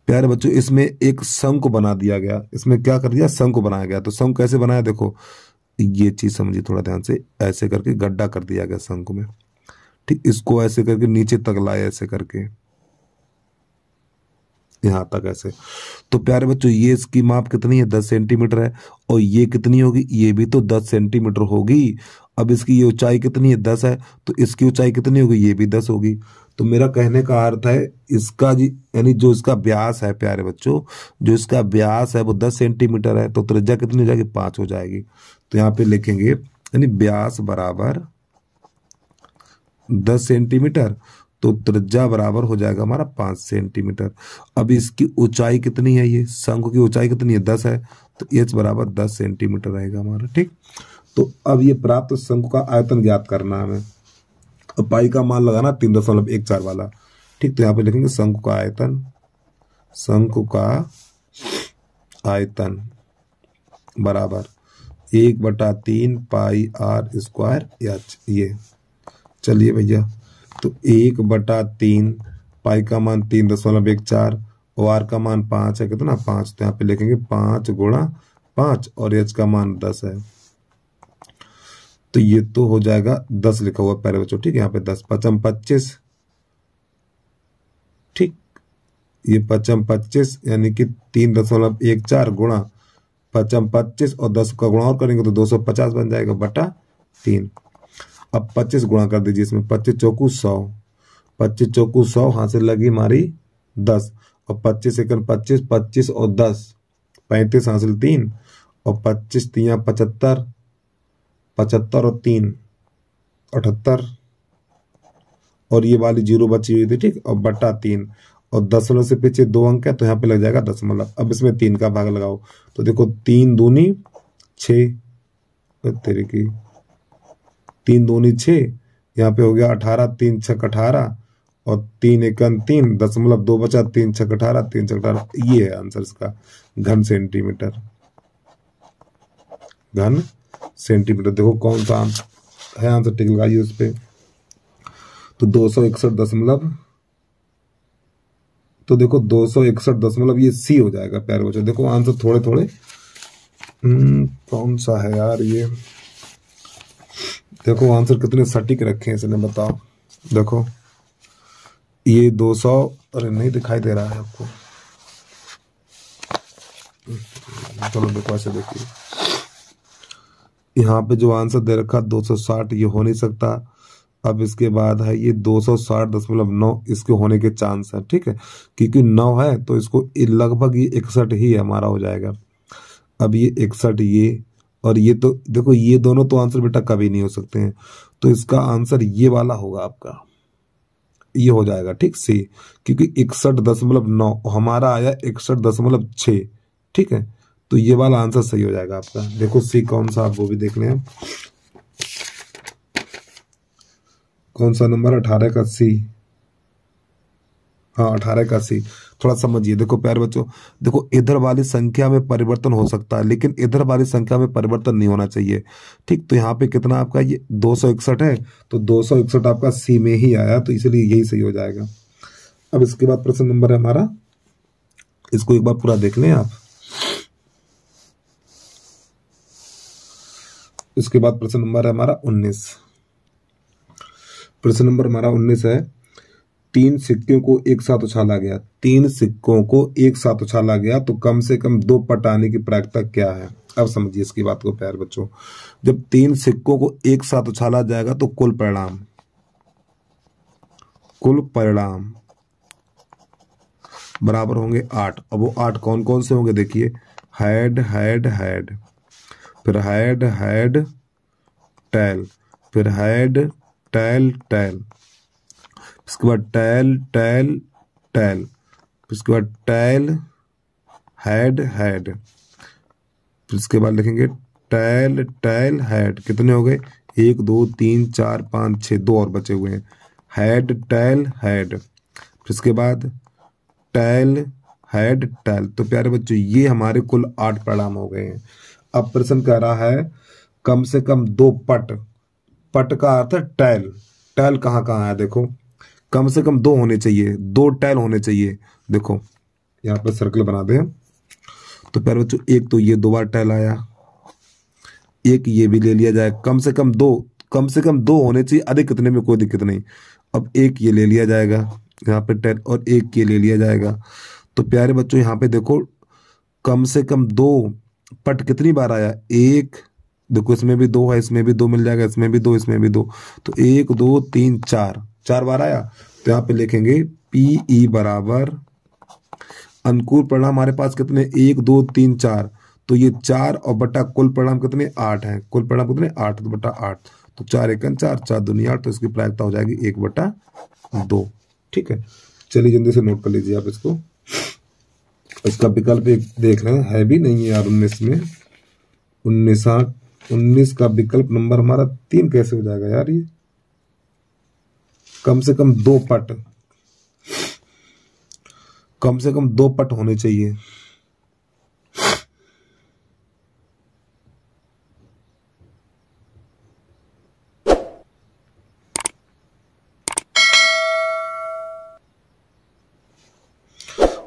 प्यारे बच्चों इसमें एक शंकु बना दिया गया, इसमें क्या कर दिया, शंकु बनाया गया। तो शंकु कैसे बनाया, देखो ये चीज समझिए थोड़ा ध्यान से, ऐसे करके गड्ढा कर दिया गया शंकु में, ठीक। इसको ऐसे करके नीचे तक लाए, ऐसे करके यहां तक ऐसे। तो प्यारे बच्चों ये इसकी माप कितनी है, 10 सेंटीमीटर है। और ये कितनी होगी, ये भी तो 10 सेंटीमीटर होगी। अब इसकी ये ऊंचाई कितनी है, 10 है, तो इसकी ऊंचाई कितनी होगी, ये भी 10 होगी। तो मेरा कहने का अर्थ है इसका जी यानी जो इसका व्यास है प्यारे बच्चों, जो इसका व्यास है वो 10 सेंटीमीटर है, तो त्रिज्या कितनी हो जाएगी, 5 हो जाएगी। तो यहाँ पे लिखेंगे यानी व्यास बराबर 10 सेंटीमीटर, तो त्रिज्या बराबर हो जाएगा हमारा 5 सेंटीमीटर। अब इसकी ऊंचाई कितनी है, ये शंकु की ऊंचाई कितनी है, 10 है, तो एच बराबर 10 सेंटीमीटर रहेगा हमारा, ठीक। तो अब ये प्राप्त शंकु का आयतन ज्ञात करना है हमें। अब पाई का मान लगाना 3.14 वाला, ठीक। तो यहाँ पे लिखेंगे शंकु का आयतन बराबर 1/3 पाई आर स्क्वायर एच। ये चलिए भैया, तो 1/3 पाई का मान 3.14 और आर का मान 5 है, कितना 5, तो यहाँ पे लिखेंगे 5 गुणा 5 और एच का मान 10 है। तो ये तो हो जाएगा 10 लिखा हुआ प्यारे बच्चों, ठीक है। यहाँ पे 10 पचम 25, ठीक। ये पचम 25 यानी कि 3.14 गुणा पचम 25 और 10 का गुणा और करेंगे तो 250 बन जाएगा बटा 3। अब 25 गुणा कर दीजिए इसमें, 25 चौकू 100, 25 चौकू 100, हाथ से लगी हमारी 10 और 25 सेकंड 25, 25 और 10 35 हासिल 3 और 25 3 75, 75 और 3 78 और ये वाली 0 बची हुई थी, ठीक। और बटा 3 और दशमलव से पीछे 2 अंक है तो यहाँ पे लग जाएगा दशमलव। अब इसमें 3 का भाग लगाओ तो देखो 3 दूनी 6, तेरे की 3 दूनी 6, यहाँ पे हो गया 18, 3 छक 18 और 3 एकन 3, 0.2 बचा, 3 छक 18, 3 छक 18। ये है आंसर इसका, घन सेंटीमीटर, घन सेंटीमीटर। देखो कौन सा है आंसर, टिक लगाइए उस पे। तो 261 तो देखो 261 ये सी हो जाएगा प्यारे बच्चों। देखो आंसर थोड़े थोड़े कौन सा है यार ये, देखो आंसर कितने सटीक रखे हैं इसने, बताओ। देखो ये 200, अरे नहीं दिखाई दे रहा है आपको, चलो देखो ऐसे देखिए, यहाँ पे जो आंसर दे रखा 260, ये हो नहीं सकता। अब इसके बाद है ये 260.9, इसके होने के चांस है, ठीक है, क्योंकि 9 है तो इसको लगभग ये 61 ही हमारा हो जाएगा। अब ये 61 ये और ये, तो देखो ये दोनों तो आंसर बेटा कभी नहीं हो सकते हैं, तो इसका आंसर ये वाला होगा आपका, ये हो जाएगा, ठीक सी, क्योंकि 61.9 हमारा आया 61.6, ठीक है। तो ये वाला आंसर सही हो जाएगा आपका। देखो सी कौन सा, आप वो भी देख लें, कौन सा नंबर, 18 का सी, हाँ 18 का सी। थोड़ा समझिए, देखो प्यारे बच्चों, देखो इधर वाली संख्या में परिवर्तन हो सकता है लेकिन इधर वाली संख्या में परिवर्तन नहीं होना चाहिए, ठीक। तो यहाँ पे कितना आपका ये 261 है, तो 261 आपका सी में ही आया, तो इसलिए यही सही हो जाएगा। अब इसके बाद प्रश्न नंबर है हमारा, इसको एक बार पूरा देख लें आप। इसके बाद प्रश्न नंबर है हमारा 19। प्रश्न नंबर हमारा 19 है, 3 सिक्कों को एक साथ उछाला गया, 3 सिक्कों को एक साथ उछाला गया तो कम से कम 2 पट आने की प्रायिकता क्या है। अब समझिए इसकी बात को प्यारे बच्चों, जब 3 सिक्कों को एक साथ उछाला जाएगा तो कुल परिणाम बराबर होंगे 8। अब वो 8 कौन कौन से होंगे देखिए, हेड हेड हेड, फिर हेड हेड टेल, फिर हेड टेल टेल, इसके बाद टेल टेल टेल, इसके बाद टेल हेड हेड, फिर इसके बाद लिखेंगे टेल टेल हेड। कितने हो गए, 1 2 3 4 5 6, 2 और बचे हुए हैं, हेड टेल हेड, फिर इसके बाद टेल हेड टेल। तो प्यारे बच्चों ये हमारे कुल 8 परिणाम हो गए हैं। अब प्रश्न कह रहा है कम से कम 2 पट, पट का अर्थ है टैल, टैल कहाँ कहाँ है देखो, कम से कम 2 होने चाहिए, 2 टैल होने चाहिए। देखो यहाँ पे सर्कल बना दे। तो प्यारे बच्चों एक तो ये 2 बार टैल आया, एक ये भी ले लिया जाए, कम से कम 2, कम से कम 2 होने चाहिए, अधिक कितने में कोई दिक्कत नहीं। अब एक ये ले लिया जाएगा यहाँ पे टैल, और एक ये ले लिया जाएगा। तो प्यारे बच्चों यहाँ पे देखो कम से कम 2 पट कितनी बार आया, एक, देखो इसमें भी 2 है, इसमें भी 2 मिल जाएगा, इसमें भी 2, इसमें भी 2, तो 1 2 3 4, 4 बार आया। तो यहाँ पे लिखेंगे पीई बराबर अनुकूल परिणाम हमारे पास कितने, 1 2 3 4, तो ये 4 और बटा कुल परिणाम कितने 8 है, कुल परिणाम कितने 8, तो बटा 8, तो 4 एकन 4, 4 दूनी 8, तो इसकी प्रायिकता हो जाएगी 1/2। ठीक है, चलिए जल्दी से नोट कर लीजिए आप इसको। इसका विकल्प एक देख रहे हैं, है भी नहीं है यार 19 में, 19 का विकल्प नंबर हमारा 3 कैसे हो जाएगा यार, ये कम से कम 2 पट, कम से कम 2 पट होने चाहिए।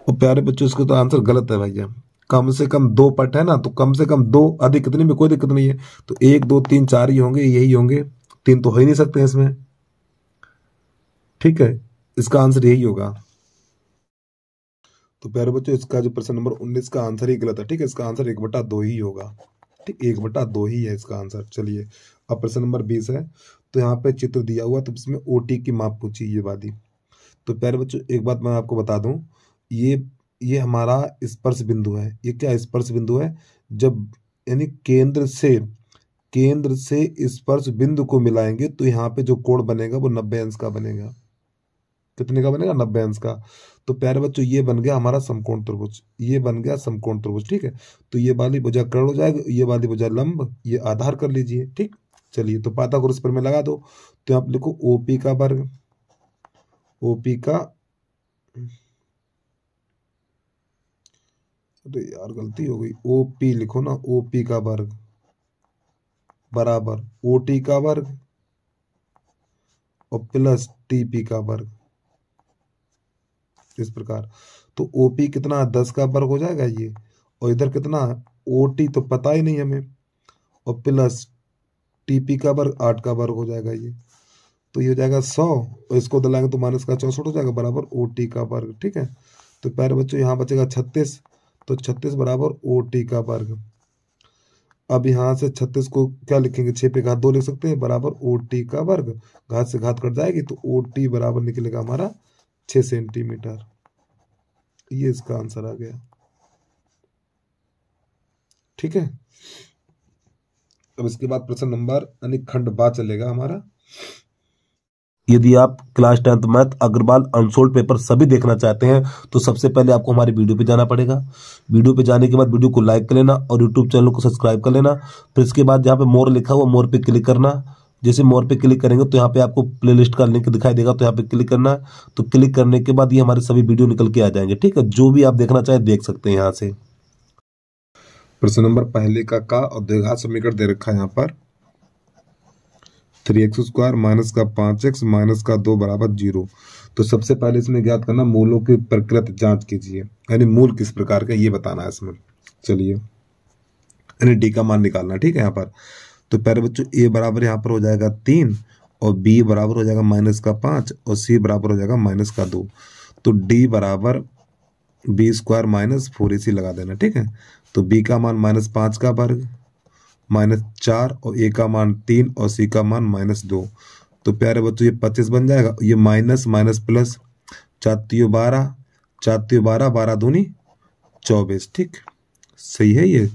और प्यारे बच्चों इसका तो आंसर गलत है भैया, कम से कम 2 पट है ना, तो कम से कम 2, अधिक कितने में कोई दिक्कत नहीं है, तो 1 2 3 4 ही होंगे, यही होंगे, 3 तो हो ही नहीं सकते इसमें। ठीक है, इसका आंसर यही होगा। तो प्यारे बच्चों इसका जो प्रश्न नंबर 19 का आंसर ही गलत है। ठीक है, इसका आंसर 1/2 ही होगा। ठीक, 1/2 ही है इसका आंसर। चलिए अब प्रश्न नंबर 20 है। तो यहाँ पे चित्र दिया हुआ, तो इसमें ओटी की माप पूछी ये वाली। तो प्यारे बच्चों एक बात मैं आपको बता दूं, ये हमारा स्पर्श बिंदु है। ये क्या स्पर्श बिंदु है, जब यानी केंद्र से स्पर्श बिंदु को मिलाएंगे तो यहाँ पे जो कोण बनेगा वो 90 अंश का बनेगा। कितने का बनेगा, 90 अंश का। तो प्यारे बच्चों ये बन गया हमारा समकोण त्रिभुज, ये बन गया समकोण त्रिभुज। ठीक है, तो ये वाली भुजा कर्ण हो जाएगा, ये वाली भुजा लंब, ये आधार कर लीजिए। ठीक, चलिए तो पाइथागोरस पर में लगा दो। तो आप लिखो ओपी का वर्ग, ओपी का, अरे यार गलती हो गई, ओपी लिखो ना, ओपी का वर्ग बराबर ओटी का वर्ग और प्लस टीपी का वर्ग, इस प्रकार। तो ओपी कितना है, 10 का वर्ग हो जाएगा ये, और इधर कितना है ओटी तो पता ही नहीं हमें, और प्लस टीपी का वर्ग 8 का वर्ग हो जाएगा ये, तो ये हो जाएगा 100, और इसको दलाएंगे तो माइनस का 64 हो जाएगा बराबर ओटी का वर्ग। ठीक है, तो प्यारे बच्चों यहाँ बचेगा 36, तो 36 बराबर ओटी का वर्ग। अब यहाँ से 36 को क्या लिखेंगे, 6 पे घात 2 लिख सकते हैं, बराबर ओटी का वर्ग, घात से घात कट जाएगी, तो ओटी बराबर निकलेगा हमारा 6 सेंटीमीटर। ये इसका आंसर आ गया। ठीक है, अब इसके बाद प्रश्न नंबर यानी खंड बा चलेगा हमारा। यदि आप class 10th math Agarwal unsolved paper सभी देखना चाहते हैं तो सबसे पहले आपको हमारे वीडियो पे जाना पड़ेगा। वीडियो पे जाने के बाद वीडियो को लाइक कर लेना और यूट्यूब चैनल को सब्सक्राइब कर लेना। फिर इसके बाद जहाँ पे मोर लिखा हुआ, मोर पे क्लिक करना। जैसे मोर पे क्लिक करेंगे तो यहाँ पे आपको प्लेलिस्ट का लिंक दिखाई देगा, तो यहाँ पे क्लिक करना। तो क्लिक करने के बाद ये हमारे सभी वीडियो निकल के आ जाएंगे। ठीक है, जो भी आप देखना चाहे देख सकते हैं यहाँ से। प्रश्न नंबर पहले का और द्विघात समीकरण दे रखा है यहाँ पर 3x² माइनस का 5x माइनस का 2 बराबर 0। तो सबसे पहले इसमें ज्ञात करना मूलों की प्रकृत जांच कीजिए, यानी मूल किस प्रकार का ये बताना है इसमें। चलिए यानी डी का मान निकालना। ठीक है, यहाँ पर तो पहले बच्चों ए बराबर यहाँ पर हो जाएगा 3 और बी बराबर हो जाएगा माइनस का 5 और सी बराबर हो जाएगा माइनस का 2। तो डी बराबर b² माइनस 4ac लगा देना। ठीक है, तो b का मान -5 का वर्ग -4 और a का मान 3 और c का मान -2। तो प्यारे बच्चों ये 25 बन जाएगा, ये माइनस माइनस प्लस 4 × 12 4 तियो 12, 12 दूनी 24, ठीक सही है ये।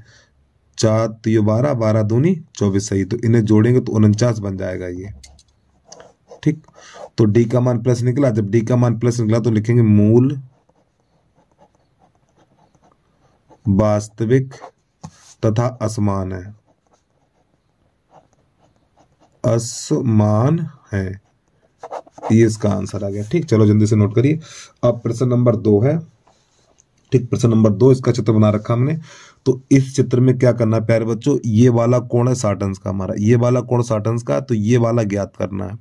4 तियो 12, 12 दूनी 24 सही। तो इन्हें जोड़ेंगे तो 49 बन जाएगा ये, ठीक। तो डी का मान प्लस निकला। जब डी का मान प्लस निकला तो लिखेंगे मूल वास्तविक तथा असमान है, असमान है, ये इसका आंसर आ गया, ठीक। चलो जल्दी से नोट करिए। अब प्रश्न नंबर 2 है, ठीक। प्रश्न नंबर 2 इसका चित्र बना रखा हमने। तो इस चित्र में क्या करना है प्यारे बच्चों, ये वाला कोण है 60 अंश का हमारा, ये वाला कोण 60 अंश का, तो ये वाला ज्ञात करना है।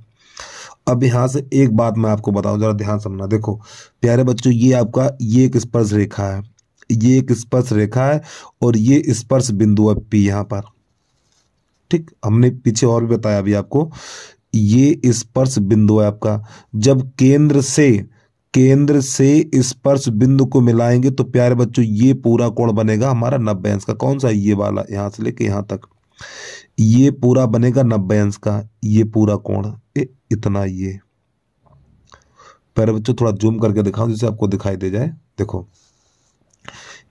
अब यहां से एक बात मैं आपको बताऊं, जरा ध्यान समझना। देखो प्यारे बच्चों, ये आपका ये एक स्पर्श रेखा है, ये एक स्पर्श रेखा है और ये स्पर्श बिंदु है P यहां पर, ठीक। हमने पीछे और भी बताया अभी आपको, ये स्पर्श बिंदु है आपका। जब केंद्र से स्पर्श बिंदु को मिलाएंगे तो प्यारे बच्चों ये पूरा कोण बनेगा हमारा 90 अंश का। कौन सा, ये वाला, यहां से लेके यहां तक ये पूरा बनेगा 90 अंश का, ये पूरा कोण इतना। ये प्यारे बच्चों थोड़ा जूम करके दिखाऊं जिससे आपको दिखाई दे जाए। देखो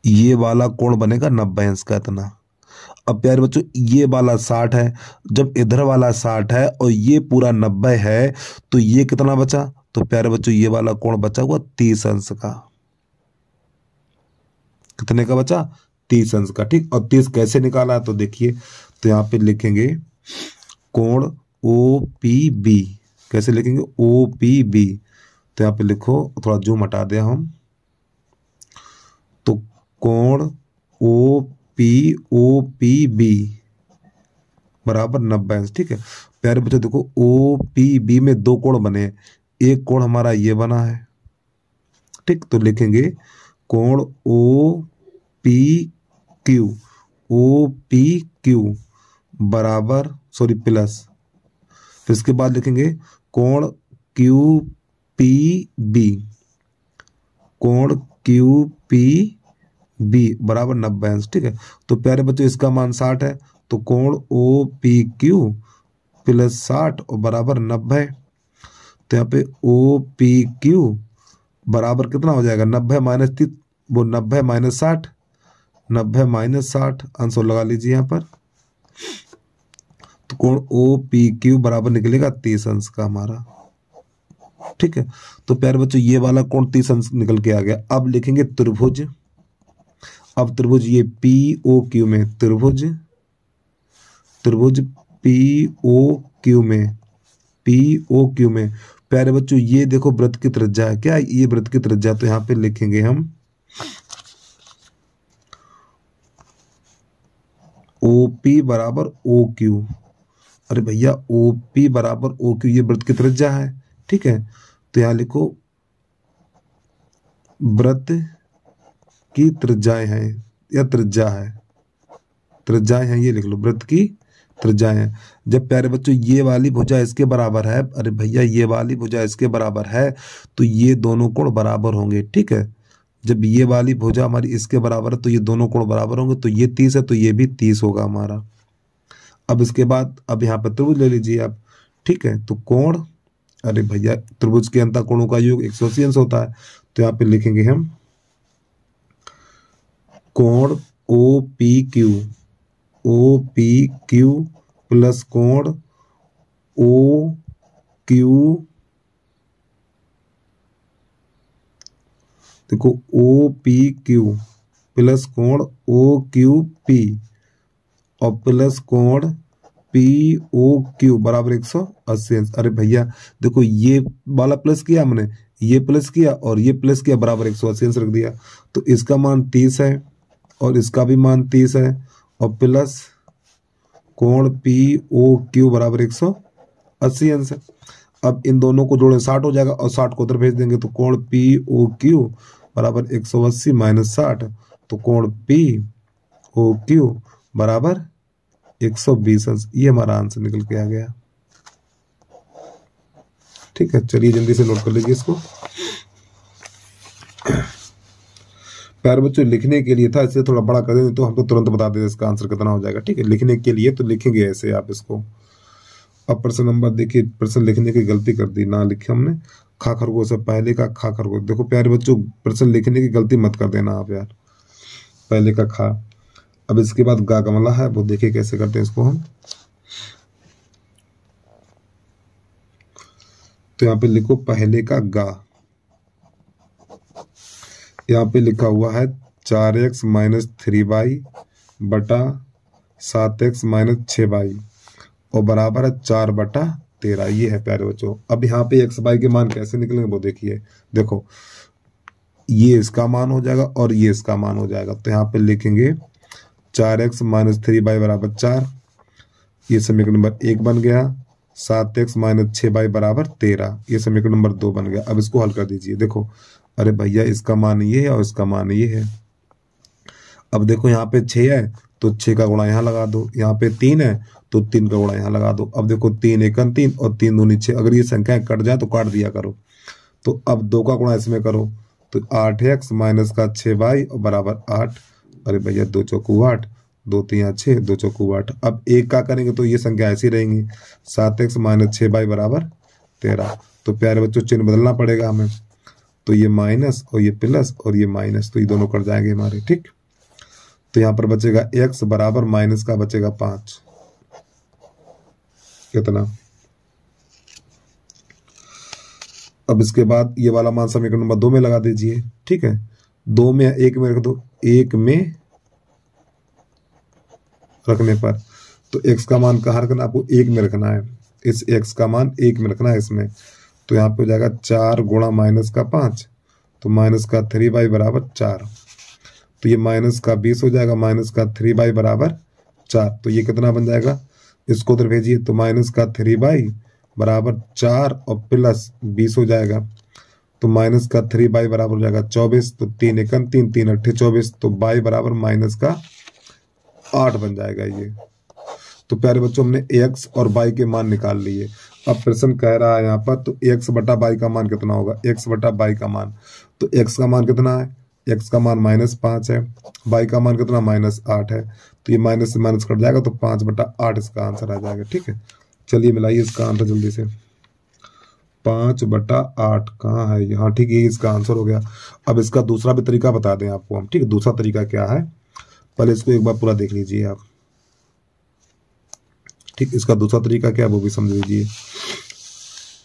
ये वाला कोण बनेगा 90 अंश का इतना। अब प्यारे बच्चों ये वाला 60 है, जब इधर वाला 60 है और ये पूरा 90 है तो ये कितना बचा, तो प्यारे बच्चों ये वाला कोण बचा हुआ 30 अंश का। कितने का बचा, 30 अंश का, ठीक। और 30 कैसे निकाला है तो देखिए, तो यहां पे लिखेंगे कोण OPB, कैसे लिखेंगे OPB। तो यहां पे लिखो, थोड़ा जूम हटा दिया हम, तो कोण OPB बराबर 90 अंश, ठीक है। प्यारे बच्चों देखो OPB में 2 कोण बने हैं, एक कोण हमारा ये बना है, ठीक। तो लिखेंगे कोण OPQ बराबर प्लस, फिर इसके बाद लिखेंगे कोण QPB बराबर 90 अंश, ठीक है। तो प्यारे बच्चों इसका मान 60 है, तो कोण OPQ प्लस 60 और बराबर 90। तो यहाँ पे OPQ बराबर कितना हो जाएगा, 90 माइनस 30, वो 90 माइनस 60, 90 माइनस 60 आंसर लगा लीजिए यहाँ पर। तो कोण OPQ बराबर निकलेगा 30 अंश का हमारा, ठीक है। तो प्यारे बच्चों ये वाला कोण 30 अंश निकल के आ गया। अब लिखेंगे त्रिभुज। अब त्रिभुज ये POQ में, त्रिभुज POQ में प्यारे बच्चों ये देखो वृत्त की त्रिज्या है, क्या ये वृत्त की त्रिज्या। तो यहां पे लिखेंगे हम OP बराबर OQ। अरे भैया OP बराबर OQ, ये वृत्त की त्रिज्या है, ठीक है। तो यहां लिखो वृत्त की त्रिज्याएं हैं या त्रिज्या है, त्रिज्याएं हैं, ये लिख लो वृत्त की त्रिज्याएं हैं। जब प्यारे बच्चों ये वाली भुजा इसके बराबर है, अरे भैया ये वाली भुजा इसके बराबर है, तो ये दोनों कोण बराबर होंगे, ठीक है। जब ये वाली भुजा हमारी इसके बराबर है तो ये दोनों कोण बराबर होंगे, तो ये 30 है तो ये भी 30 होगा हमारा। अब इसके बाद अब यहाँ पर त्रिभुज ले लीजिए आप, ठीक है। तो कोण, अरे भैया त्रिभुज के अंतर कोणों का योग 180 अंश होता है। तो यहाँ पे लिखेंगे हम कोण OPQ प्लस कोण OQ, देखो OPQ प्लस कोण OQP और प्लस कोण POQ बराबर 180 अंश। अरे भैया देखो ये वाला प्लस किया हमने, ये प्लस किया और ये प्लस किया, बराबर 180 अंश रख दिया। तो इसका मान 30 है और इसका भी मान 30 है और प्लस कोण POQ बराबर 180 अंश है। अब इन दोनों को जोड़े 60 हो जाएगा और 60 को उधर भेज देंगे, तो कोण POQ बराबर 180 माइनस 60, तो कोण POQ बराबर 120 अंश। ये हमारा आंसर निकल के आ गया, ठीक है। चलिए जल्दी से नोट कर लीजिए इसको। प्यारे बच्चों लिखने के लिए था, इससे थोड़ा बड़ा कर दें तो हम तो तुरंत बता देते इसका आंसर कितना हो जाएगा, ठीक है। लिखने के लिए तो लिखेंगे ऐसे आप इसको। अब प्रश्न नंबर देखिए, प्रश्न लिखने की गलती कर दी, ना लिखे हमने, खा खरगोश है, पहले का खा खरगोश। देखो प्यारे बच्चों, प्रश्न लिखने की गलती मत कर देना आप यार, पहले का खा। अब इसके बाद गा गमला है, वो देखिए कैसे करते हैं इसको हम। तो यहाँ पे लिखो पहले का गा, यहाँ पे लिखा हुआ है 4x - 3y बटा 7x - 6y और बराबर है 4/13। ये है प्यारे बच्चों। अब यहाँ पे x y के मान कैसे निकलेंगे वो देखिए। देखो ये इसका मान हो जाएगा और ये इसका मान हो जाएगा। तो यहाँ पे लिखेंगे 4x - 3y बराबर 4, ये समीकरण नंबर 1 बन गया। 7x - 6y बराबर 13, ये समीकरण नंबर 2 बन गया। अब इसको हल कर दीजिए। देखो अरे भैया इसका मान ये है और इसका मान ये है। अब देखो यहाँ पे 6 है तो 6 का गुणा यहाँ लगा दो, यहाँ पे 3 है तो 3 का गुणा यहाँ लगा दो। अब देखो 3 × 1 = 3 और 3 दूनी 6, अगर ये संख्याएं कट जाए तो काट दिया करो। तो अब 2 का गुणा इसमें करो तो 8x - 6y और बराबर 8। अरे भैया 2 चौकू 8, 2 3 6, 2 चौकू 8। अब 1 का करेंगे तो ये संख्या ऐसी रहेंगी, 7x - 6y बराबर 13। तो प्यारे बच्चों चिन्ह बदलना पड़ेगा हमें, तो ये माइनस और ये प्लस और ये माइनस, तो ये दोनों कट जाएंगे हमारे। ठीक, तो यहाँ पर बचेगा x बराबर माइनस का बचेगा 5। कितना? अब इसके बाद ये वाला मान समीकरण नंबर 2 में लगा दीजिए। ठीक है, 2 में 1 में रख दो, 1 में रखने पर तो x का मान कहाँ रखना, आपको 1 में रखना है। इस x का मान 1 में रखना है इसमें। तो यहाँ पे हो जाएगा 4 गुणा माइनस का 5, तो माइनस का 3y बराबर 4। तो ये माइनस का 20 हो जाएगा, माइनस का 3y बराबर 4। तो ये कितना बन जाएगा, इसको उधर भेजिए। तो माइनस का 3y बराबर 4 और प्लस 20 हो जाएगा। तो माइनस का 3y बराबर हो जाएगा 24। तो 3 × 1 = 3, 3 × 8 = 24। तो y बराबर माइनस का 8 बन जाएगा ये। तो प्यारे बच्चों हमने x और y के मान निकाल लिए। अब प्रश्न कह रहा है यहाँ पर, तो x बटा y का मान कितना होगा, x बटा y का मान। तो x का मान कितना है, x का मान -5 है, y का मान कितना -8 है। तो ये माइनस से माइनस कट जाएगा, तो 5/8 इसका आंसर आ जाएगा। ठीक है, चलिए मिलाइए इसका आंसर जल्दी से। 5/8 कहाँ है यहाँ, ठीक है, इसका आंसर हो गया। अब इसका दूसरा भी तरीका बता दें आपको हम। ठीक है, दूसरा तरीका क्या है, पहले इसको एक बार पूरा देख लीजिए आप। ठीक, इसका दूसरा तरीका क्या है वो भी समझ लीजिए।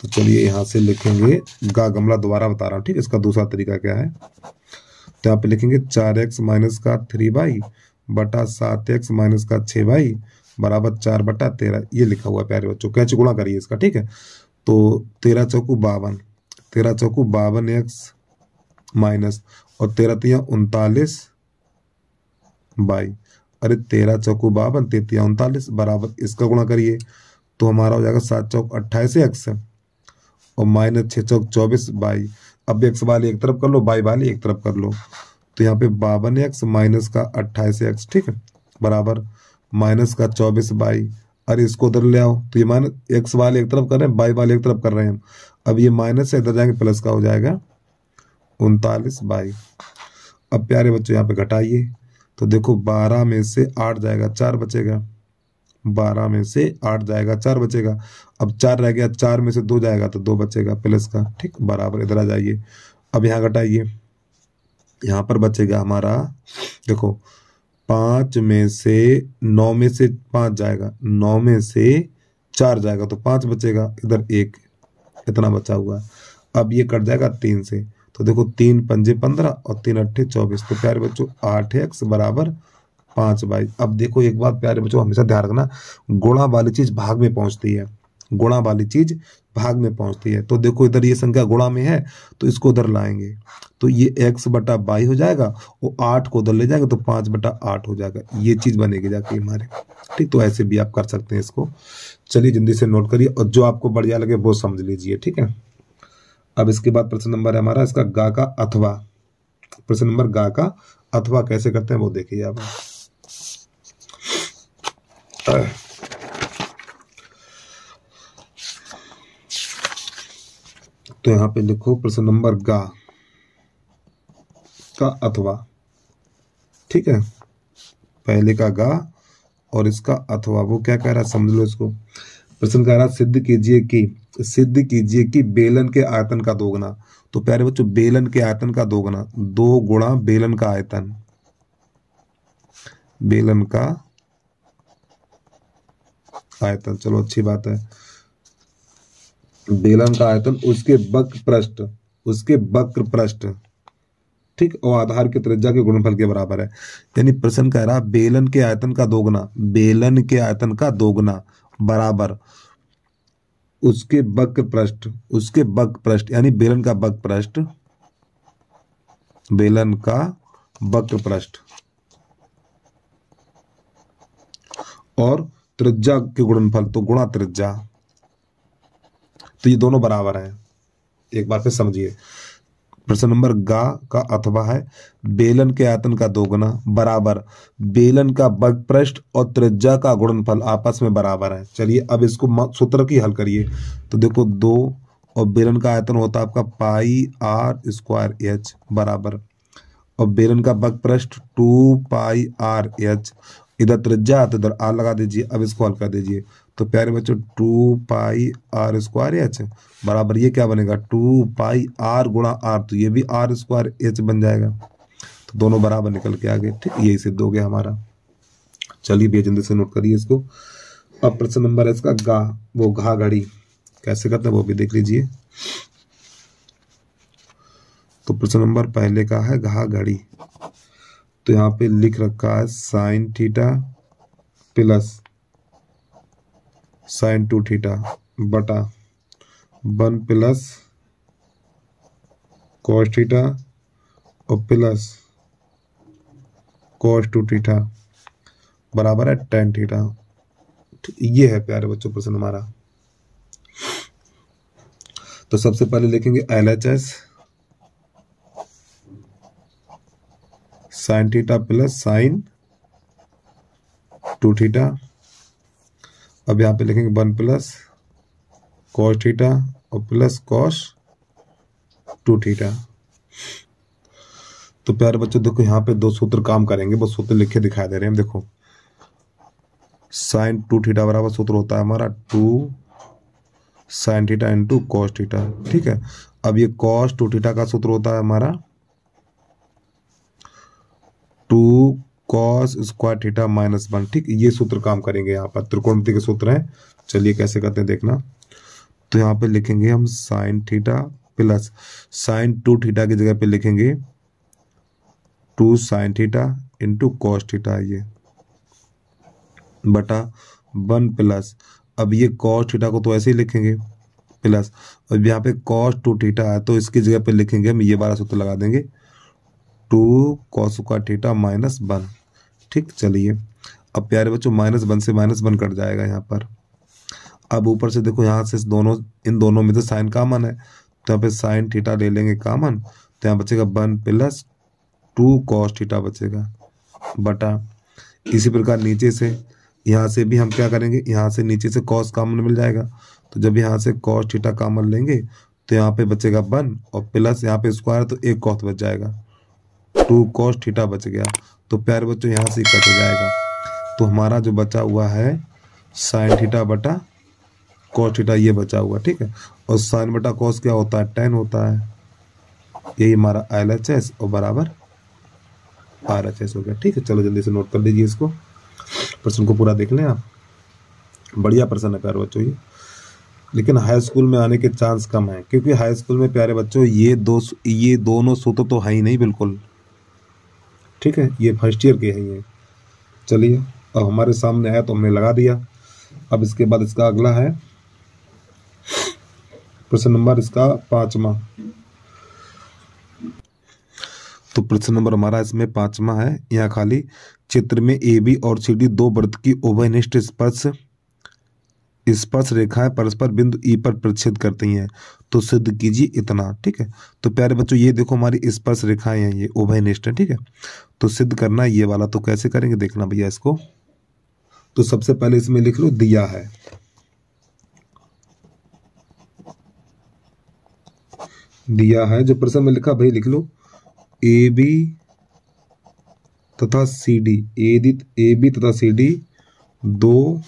तो चलिए यहाँ से लिखेंगे, गा गमला दोबारा बता रहा हूँ। ठीक, इसका दूसरा तरीका क्या है, तो यहाँ पे लिखेंगे 4x - 3y बटा 7x - 6y बराबर 4/13। ये लिखा हुआ है प्यारे बच्चों, कैसे गुणा करिए इसका। ठीक है, तो 13 चौकू 52, 13 चौकू 52x माइनस और 13 तिया 39 y। अरे 13 चौकू 52, 33 39 बराबर इसका गुणा करिए तो हमारा हो जाएगा 7 चौक 28x और माइनस 6 चौक 24 y। अब x वाले एक तरफ कर लो, y वाले एक तरफ कर लो। तो यहाँ पे 52x माइनस का 28x, ठीक है, बराबर माइनस का 24 y। अरे इसको उधर ले आओ, तो ये माइनस x वाले एक तरफ कर रहे हैं, y वाले एक तरफ कर रहे हैं हम। अब ये माइनस से इधर जाएंगे, प्लस का हो जाएगा 39 y। अब प्यारे बच्चों यहाँ पे घटाइए, तो देखो 12 में से 8 जाएगा, 4 बचेगा। 12 में से 8 जाएगा, 4 बचेगा। अब 4 रह गया, 4 में से 2 जाएगा तो 2 बचेगा प्लस का। ठीक, बराबर इधर आ जाइए। अब यहाँ घटाइए, यहाँ पर बचेगा हमारा, देखो 5 में से 9 में से 5 जाएगा, 9 में से 4 जाएगा तो 5 बचेगा, इधर 1 इतना बचा हुआ है। अब ये कट जाएगा 3 से, तो देखो 3 × 5 = 15 और 3 × 8 = 24। तो प्यारे बच्चों 8x बराबर 5 y। अब देखो एक बात प्यारे बच्चों हमेशा ध्यान रखना, गुणा वाली चीज भाग में पहुंचती है, गुणा वाली चीज भाग में पहुंचती है। तो देखो इधर ये संख्या गुणा में है तो इसको उधर लाएंगे तो ये x बटा y हो जाएगा और 8 को उधर ले जाएंगे तो 5/8 हो जाएगा। ये चीज बनेगी जाके हमारे। ठीक, तो ऐसे भी आप कर सकते हैं इसको। चलिए जल्दी से नोट करिए और जो आपको बढ़िया लगे वो समझ लीजिए। ठीक है, अब इसके बाद प्रश्न नंबर है हमारा इसका गा का अथवा। प्रश्न नंबर गा का अथवा कैसे करते हैं वो देखिए आप। तो यहाँ पे लिखो प्रश्न नंबर गा का अथवा। ठीक है, पहले का गा और इसका अथवा, वो क्या कह रहा है समझ लो इसको। प्रश्न कह रहा सिद्ध कीजिए कि बेलन के आयतन का दोगुना। तो प्यारे बच्चों बेलन के आयतन का दोगुना 2 गुणा बेलन का आयतन, बेलन का आयतन, चलो अच्छी बात है, बेलन का आयतन उसके वक्र पृष्ठ, ठीक, और आधार की त्रिज्या के गुणनफल के बराबर है। यानी प्रश्न कह रहा बेलन के आयतन का दोगुना, बेलन के आयतन का दोगुना बराबर उसके वक्र पृष्ठ यानी बेलन का वक्र पृष्ठ और त्रिज्या के गुणनफल, तो गुणा त्रिज्या, तो ये दोनों बराबर हैं। एक बार फिर समझिए, प्रश्न नंबर गा का अथवा है बेलन के आयतन का दोगुना बराबर बेलन का वक्र पृष्ठ और त्रिज्या का गुणनफल आपस में बराबर है। चलिए अब इसको सूत्र की हल करिए। तो देखो 2 और बेलन का आयतन होता है आपका पाई आर स्क्वायर एच बराबर, और बेलन का वक्र पृष्ठ 2 पाई आर एच, इधर त्रिज्या तो इधर आर लगा दीजिए। अब इसको हल कर दीजिए। तो प्यारे बच्चों 2 पाई आर स्क्वायर एच बराबर ये क्या बनेगा 2 पाई आर गुणा आर, तो ये भी आर स्क्वायर एच बन जाएगा। तो दोनों बराबर निकल के आ गए, ठीक, यही सिद्ध हो गया हमारा। चलिए बेजल्दी से नोट करिए इसको। अब प्रश्न नंबर है इसका गा, वो घा घड़ी कैसे करते हैं वो भी देख लीजिए। तो प्रश्न नंबर पहले का है घा घड़ी। तो यहाँ पे लिख रखा है sine theta plus sign 2 theta बटा 1 प्लस कॉस थीटा और प्लस कॉस 2 थीटा बराबर है tan थीटा। ये है प्यारे बच्चों प्रश्न हमारा। तो सबसे पहले लिखेंगे LHS sine theta plus sign 2 theta. अब यहाँ पे लिखेंगे 1 प्लस कॉस थीटा और प्लस कॉस 2 थीटा। तो प्यारे बच्चों देखो यहाँ पे 2 सूत्र काम करेंगे, वो सूत्र लिखे दिखाई दे रहे हैं। देखो साइन 2 थीटा बराबर सूत्र होता है हमारा 2 sine theta into cos theta, ठीक है। अब ये कॉस 2 थीटा का सूत्र होता है हमारा 2 कॉस स्क्वायर थीटा माइनस 1, ठीक, ये सूत्र काम करेंगे। यहाँ पर त्रिकोणमिति के सूत्र हैं। चलिए कैसे करते हैं देखना। तो यहाँ पे लिखेंगे हम sine theta plus sign 2 theta की जगह पे लिखेंगे 2 sine theta into cos theta, ये बटा 1 प्लस, अब ये कॉस थीटा को तो ऐसे ही लिखेंगे प्लस, अब यहाँ पे कॉस 2 थीटा है तो इसकी जगह पे लिखेंगे हम ये वाला सूत्र लगा देंगे 2 कॉस स्क्वायर थीटा माइनस 1, ठीक। चलिए अब प्यारे बच्चों -1 से -1 कट जाएगा यहाँ पर। अब ऊपर से देखो यहाँ से इन दोनों में से साइन कॉमन है, तो यहाँ पे साइन थीटा ले लेंगे कॉमन, तो यहाँ बचेगा 1 प्लस 2 कॉस थीटा बचेगा बटा, इसी प्रकार नीचे से यहाँ से भी हम क्या करेंगे, यहाँ से नीचे से कॉस कॉमन मिल जाएगा, तो जब यहाँ से कॉस थीटा कॉमन लेंगे तो यहाँ पे बचेगा 1 और प्लस यहाँ पे स्क्वायर तो 1 कॉस बच जाएगा, 2 कॉस थीटा बच गया। तो प्यारे बच्चों यहाँ से कट हो जाएगा। तो हमारा जो बचा हुआ है साइन थीटा बटा कॉस थीटा ये बचा हुआ, ठीक है। और साइन बटा कॉस क्या होता है, tan होता है। यही हमारा LHS और बराबर RHS हो गया, ठीक है। चलो जल्दी से नोट कर लीजिए इसको, प्रश्न को पूरा देख लें आप। बढ़िया प्रश्न है प्यारे बच्चों ये, लेकिन हाई स्कूल में आने के चांस कम है, क्योंकि हाई स्कूल में प्यारे बच्चों ये दोनों सूत्र तो है ही नहीं बिल्कुल, ठीक है। ये फर्स्ट ईयर के हैं ये। चलिए अब हमारे सामने है तो हमने लगा दिया। अब इसके बाद इसका अगला है प्रश्न नंबर इसका 5वां। तो प्रश्न नंबर हमारा इसमें 5वां है। यहाँ खाली चित्र में AB और CD 2 वृत्त की उभयनिष्ठ स्पर्श रेखाएं परस्पर बिंदु E पर प्रतिच्छेद करती हैं, तो सिद्ध कीजिए इतना, ठीक है। तो प्यारे बच्चों ये देखो हमारी स्पर्श रेखाएं हैं, ये उभयनिष्ठ है, ठीक है। तो सिद्ध करना ये वाला, तो कैसे करेंगे देखना भैया इसको। तो सबसे पहले इसमें लिख लो दिया है, जो प्रश्न में लिखा भाई लिख लो AB तथा CD 2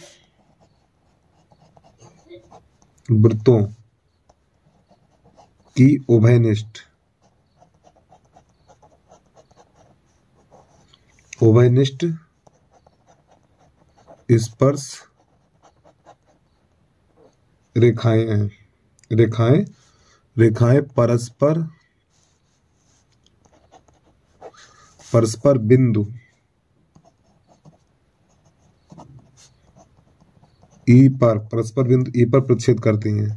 वृत्तों की उभयनिष्ठ स्पर्श रेखाएं हैं। रेखाएं परस्पर बिंदु ई पर प्रतिच्छेद करती हैं।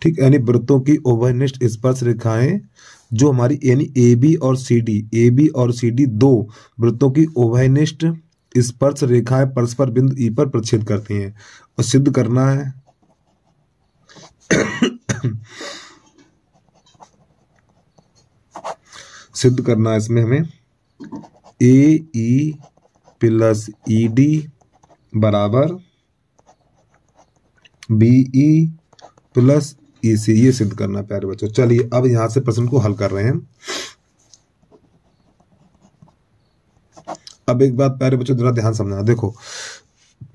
ठीक, यानी वृत्तों की उभयनिष्ठ स्पर्श रेखाएं जो हमारी यानी ए बी और सी डी दो वृत्तों की उभयनिष्ठ स्पर्श रेखाएं परस्पर बिंदु ई पर प्रतिच्छेद करती हैं। और सिद्ध करना है सिद्ध करना है इसमें हमें ए ई प्लस ई डी बराबर बी ई प्लस ई सी, ये सिद्ध करना है प्यारे बच्चों। चलिए अब यहां से प्रश्न को हल कर रहे हैं। अब एक बात प्यारे बच्चों जरा ध्यान समझना, देखो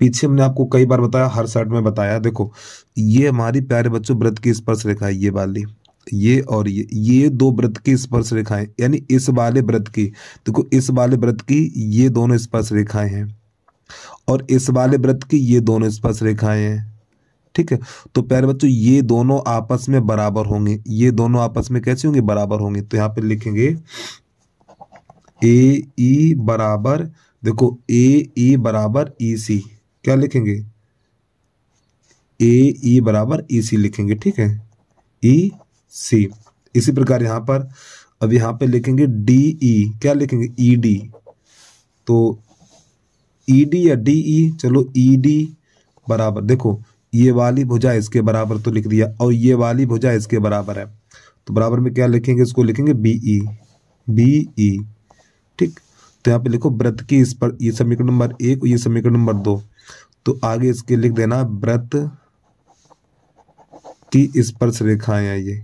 पीछे हमने आपको कई बार बताया, हर साइड में बताया, देखो ये हमारी प्यारे बच्चों वृत्त की स्पर्श रेखा है, ये वाली, ये और ये दो वृत्त की स्पर्श रेखाएं, यानी इस वाले वृत्त की, देखो इस वाले वृत्त की ये दोनों स्पर्श रेखाएं हैं और इस वाले वृत्त की ये दोनों स्पर्श रेखाएं हैं। ठीक है, तो प्यारे बच्चों ये दोनों आपस में बराबर होंगे, ये दोनों आपस में कैसे होंगे, बराबर होंगे। तो यहां पे लिखेंगे ए ई बराबर, देखो ए ई बराबर ई सी, क्या लिखेंगे, ए ई बराबर ई सी लिखेंगे। ठीक है, ई सी। इसी प्रकार यहां पर अब यहां पे लिखेंगे डी ई, क्या लिखेंगे, ई डी। तो ई डी या डी ई, चलो ई डी बराबर, देखो ये वाली भुजा इसके बराबर तो लिख दिया और ये वाली भुजा इसके बराबर है, तो बराबर में क्या लिखेंगे, इसको लिखेंगे बीई, बीई। ठीक, तो यहाँ पे लिखो व्रत की इस पर, ये समीकरण नंबर 1 और ये समीकरण नंबर 2, तो आगे इसके लिख देना व्रत की स्पर्श रेखाएं हैं ये।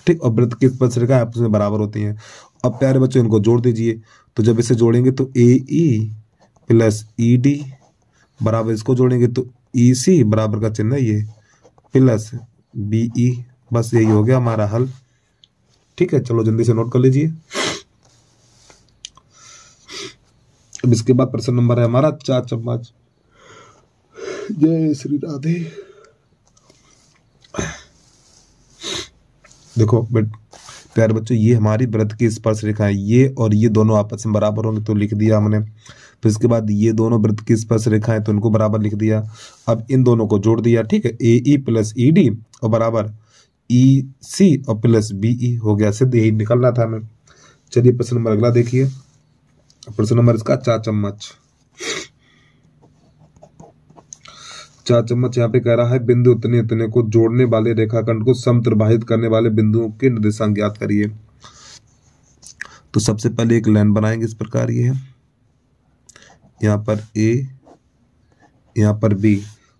ठीक, और व्रत की स्पर्श रेखाएं आपस में बराबर होती हैं। अब प्यारे बच्चों इनको जोड़ दीजिए, तो जब इसे जोड़ेंगे तो ए ई प्लस ई डी बराबर, इसको जोड़ेंगे तो ई सी बराबर का चिन्ह ये प्लस बी ई, बस यही हो गया हमारा हल। ठीक है, चलो जल्दी से नोट कर लीजिए। अब इसके बाद प्रश्न नंबर है हमारा 4 चम्मच। जय श्री राधे। देखो प्यारे बच्चों ये हमारी व्रत की स्पर्श रेखा है, ये और ये दोनों आपस में बराबर होंगे तो लिख दिया हमने। फिर इसके बाद ये दोनों व्रत की स्पर्श रेखा है तो इनको बराबर लिख दिया। अब इन दोनों को जोड़ दिया, ठीक है, ए ई प्लस ई डी और बराबर ई सी और प्लस बी ई, हो गया सिद्ध, यही निकलना था हमें। चलिए प्रश्न नंबर अगला देखिए, प्रश्न नंबर इसका 4 चम्मच। 4 चम्मच यहाँ पे कह रहा है बिंदु इतने इतने को जोड़ने वाले रेखाखंड को समत्रिभाजित करने वाले बिंदुओं के निर्देशांक ज्ञात करिए। तो सबसे पहले एक लाइन बनाएंगे इस प्रकार, ये है यहाँ पर ए, यहाँ पर बी,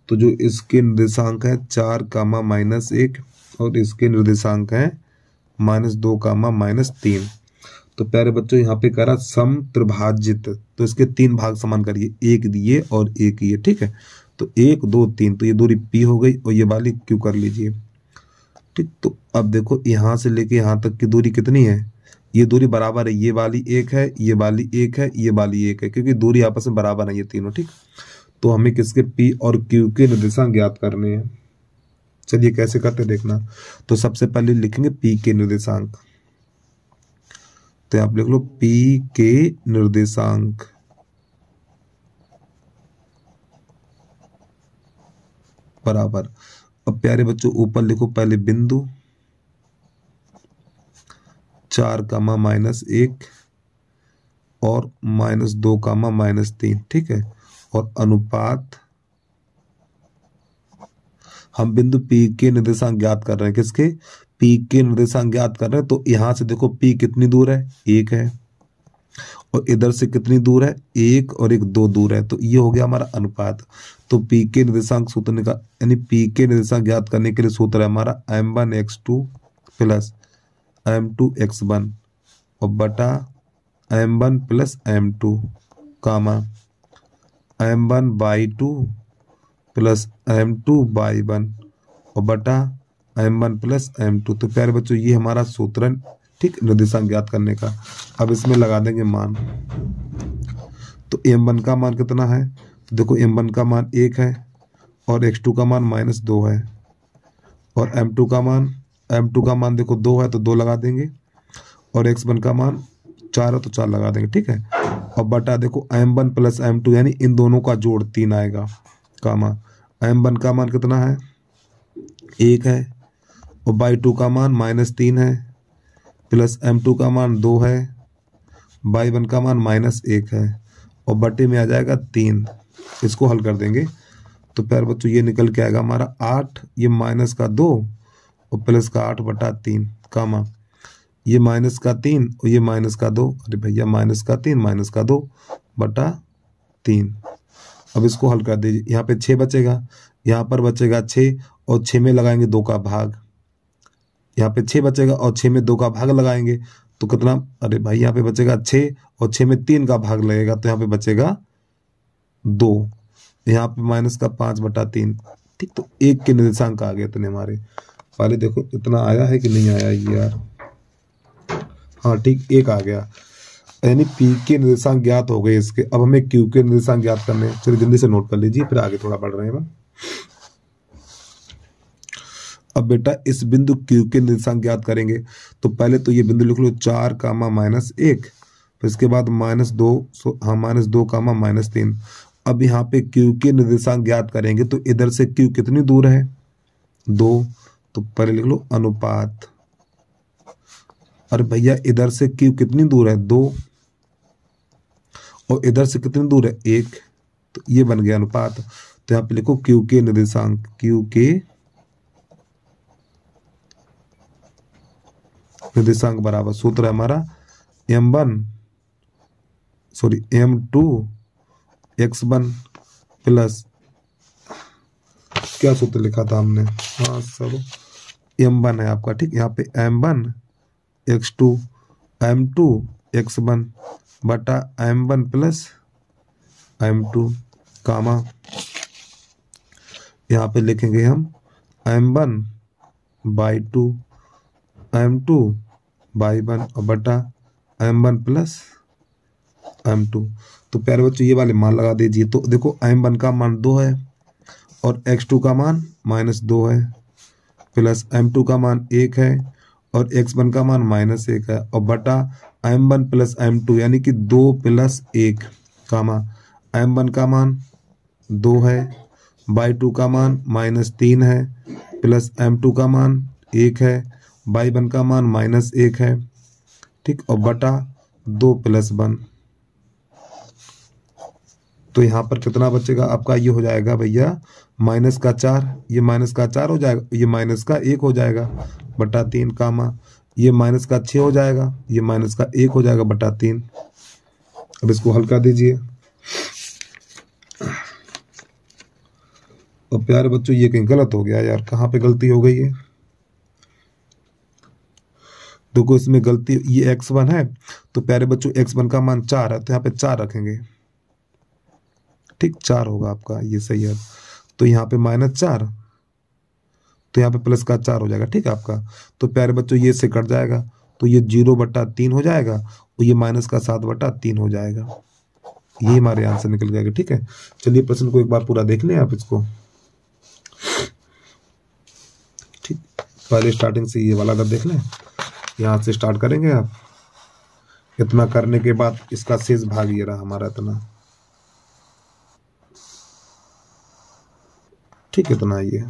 तो जो इसके निर्देशांक है 4, -1 और इसके निर्देशांक है -2, -3। तो प्यारे बच्चों यहाँ पे कह रहा समत्रिभाजित, तो इसके 3 भाग समान करिए, एक ये और एक ये। ठीक है, तो 1 2 3, तो ये दूरी P हो गई और ये वाली Q कर लीजिए। ठीक, तो अब देखो यहाँ से लेके यहाँ तक की दूरी कितनी है, ये दूरी बराबर है, ये वाली 1 है, ये वाली 1 है, ये वाली 1 है, क्योंकि दूरी आपस में बराबर है ये तीनों। ठीक, तो हमें किसके P और Q के निर्देशांक ज्ञात करने हैं। चलिए कैसे करते देखना। तो सबसे पहले लिखेंगे P के निर्देशांक, तो आप लिख लो P के निर्देशांक बराबर। अब प्यारे बच्चों ऊपर लिखो पहले बिंदु 4, -1 और -2, -3। ठीक है, और अनुपात, हम बिंदु P के निर्देशांक ज्ञात कर रहे हैं, किसके, P के निर्देशांक ज्ञात कर रहे हैं। तो यहां से देखो P कितनी दूर है, 1 है, और इधर से कितनी दूर है, 1 और 1 2 दूर है, तो ये हो गया हमारा अनुपात। तो P के निर्देशांक सूत्र का, यानी P के निर्देशांक ज्ञात करने के लिए सूत्र है हमारा m1x2 प्लस m2x1 और बटा m1 plus m2 comma m1 by 2 plus m2 by 1 और बटा m1 प्लस m2। तो प्यारे बच्चों ये हमारा सूत्र है, ठीक, निर्देशांक ज्ञात करने का। अब इसमें लगा देंगे मान। तो m1 का मान कितना है, तो देखो m1 का मान 1 है और x2 का मान -2 है और m2 का मान देखो 2 है तो 2 लगा देंगे और x1 का मान 4 है तो 4 लगा देंगे, ठीक है। और बटा देखो m1 प्लस m2 यानी इन दोनों का जोड़ 3 आएगा कामा m1 का मान कितना है 1 है और बाई 2 का मान -3 है प्लस m2 का मान 2 है बाई 1 का मान -1 है और बटे में आ जाएगा 3। इसको हल कर देंगे तो प्यारे बच्चों ये निकल के आएगा हमारा 8, ये माइनस का 2 और प्लस का 8 बटा 3 कामा ये माइनस का 3 और ये माइनस का 2, अरे भैया माइनस का 3 माइनस का 2 बटा 3। अब इसको हल कर दीजिए, यहाँ पे 6 बचेगा, यहाँ पर बचेगा 6 और 6 में लगाएंगे 2 का भाग, यहाँ पे 6 बचेगा और 6 में 2 का भाग लगाएंगे तो कितना, अरे भाई यहाँ पे बचेगा 6 और 6 में 3 का भाग लगेगा तो यहाँ पे बचेगा 2, यहाँ पे माइनस का 5 बटा 3, ठीक। तो 1 के निर्देशांक आ गए इतने हमारे। पहले देखो इतना आया है कि नहीं आया ये यार, हाँ ठीक 1 आ गया, यानी P के निर्देशांक ज्ञात हो गए इसके। अब हमें Q के निर्देशांक ज्ञात करने हैं, चलिए जल्दी से नोट कर लीजिए फिर आगे थोड़ा बढ़ रहे हैं। अब बेटा इस बिंदु Q के निर्देशांक ज्ञात करेंगे तो पहले तो ये बिंदु लिख लो 4 कामा -1, फिर इसके बाद -2, हाँ -2 कामा -3। अब यहाँ पे Q के निर्देशांक ज्ञात करेंगे तो इधर से Q कितनी दूर है 2, तो पहले लिख लो अनुपात, अरे भैया इधर से Q कितनी दूर है 2 और इधर से कितनी दूर है 1, तो ये बन गया अनुपात। तो यहाँ पे लिखो Q के निर्देशांक, Q के निर्देशांक बराबर सूत्र है हमारा m2 x1 प्लस क्या सूत्र लिखा था हमने, हाँ सब m1 है आपका, ठीक। यहाँ पे m1 x2 m2 x1 बटा m1 प्लस m2 कामा यहाँ पे लिखेंगे हम m1 बाई 2 m2 बाई 1 और बटा m1 प्लस m2। तो प्यारे बच्चों ये वाले मान लगा दीजिए। तो देखो m1 का मान 2 है और x2 का मान -2 है प्लस m2 का मान 1 है और x1 का मान -1 है और बटा m1 प्लस m2 यानी कि 2 प्लस 1 कामा m1 का मान 2 है बाई 2 का मान -3 है प्लस m2 का मान 1 है बाई 1 का मान -1 है, ठीक, और बटा 2 प्लस 1। तो यहाँ पर कितना बचेगा आपका, ये हो जाएगा भैया माइनस का 4, ये माइनस का 4 हो जाएगा, ये माइनस का 1 हो जाएगा बटा 3 कामा ये माइनस का 6 हो जाएगा, ये माइनस का 1 हो जाएगा बटा 3। अब इसको हल कर दीजिए। और प्यारे बच्चों ये कहीं गलत हो गया यार, कहाँ पे गलती हो गई है, देखो इसमें गलती, ये x1 है तो प्यारे बच्चों x1 का मान 4 है तो यहाँ पे 4 रखेंगे, ठीक 4 होगा आपका, ये सही है। तो यहाँ पे -4 तो यहाँ पे प्लस का 4 हो जाएगा, ठीक है आपका। तो प्यारे बच्चों ये से कट जाएगा तो ये 0 बटा 3 हो जाएगा और ये माइनस का 7 बटा 3 हो जाएगा, ये हमारे आंसर निकल जाएगा, ठीक है। चलिए प्रश्न को एक बार पूरा देख लें आप इसको, ठीक। पहले स्टार्टिंग से ये वाला अगर देख लें, यहाँ से स्टार्ट करेंगे आप, इतना करने के बाद इसका शेष भाग ये रहा हमारा इतना, ठीक, इतना ये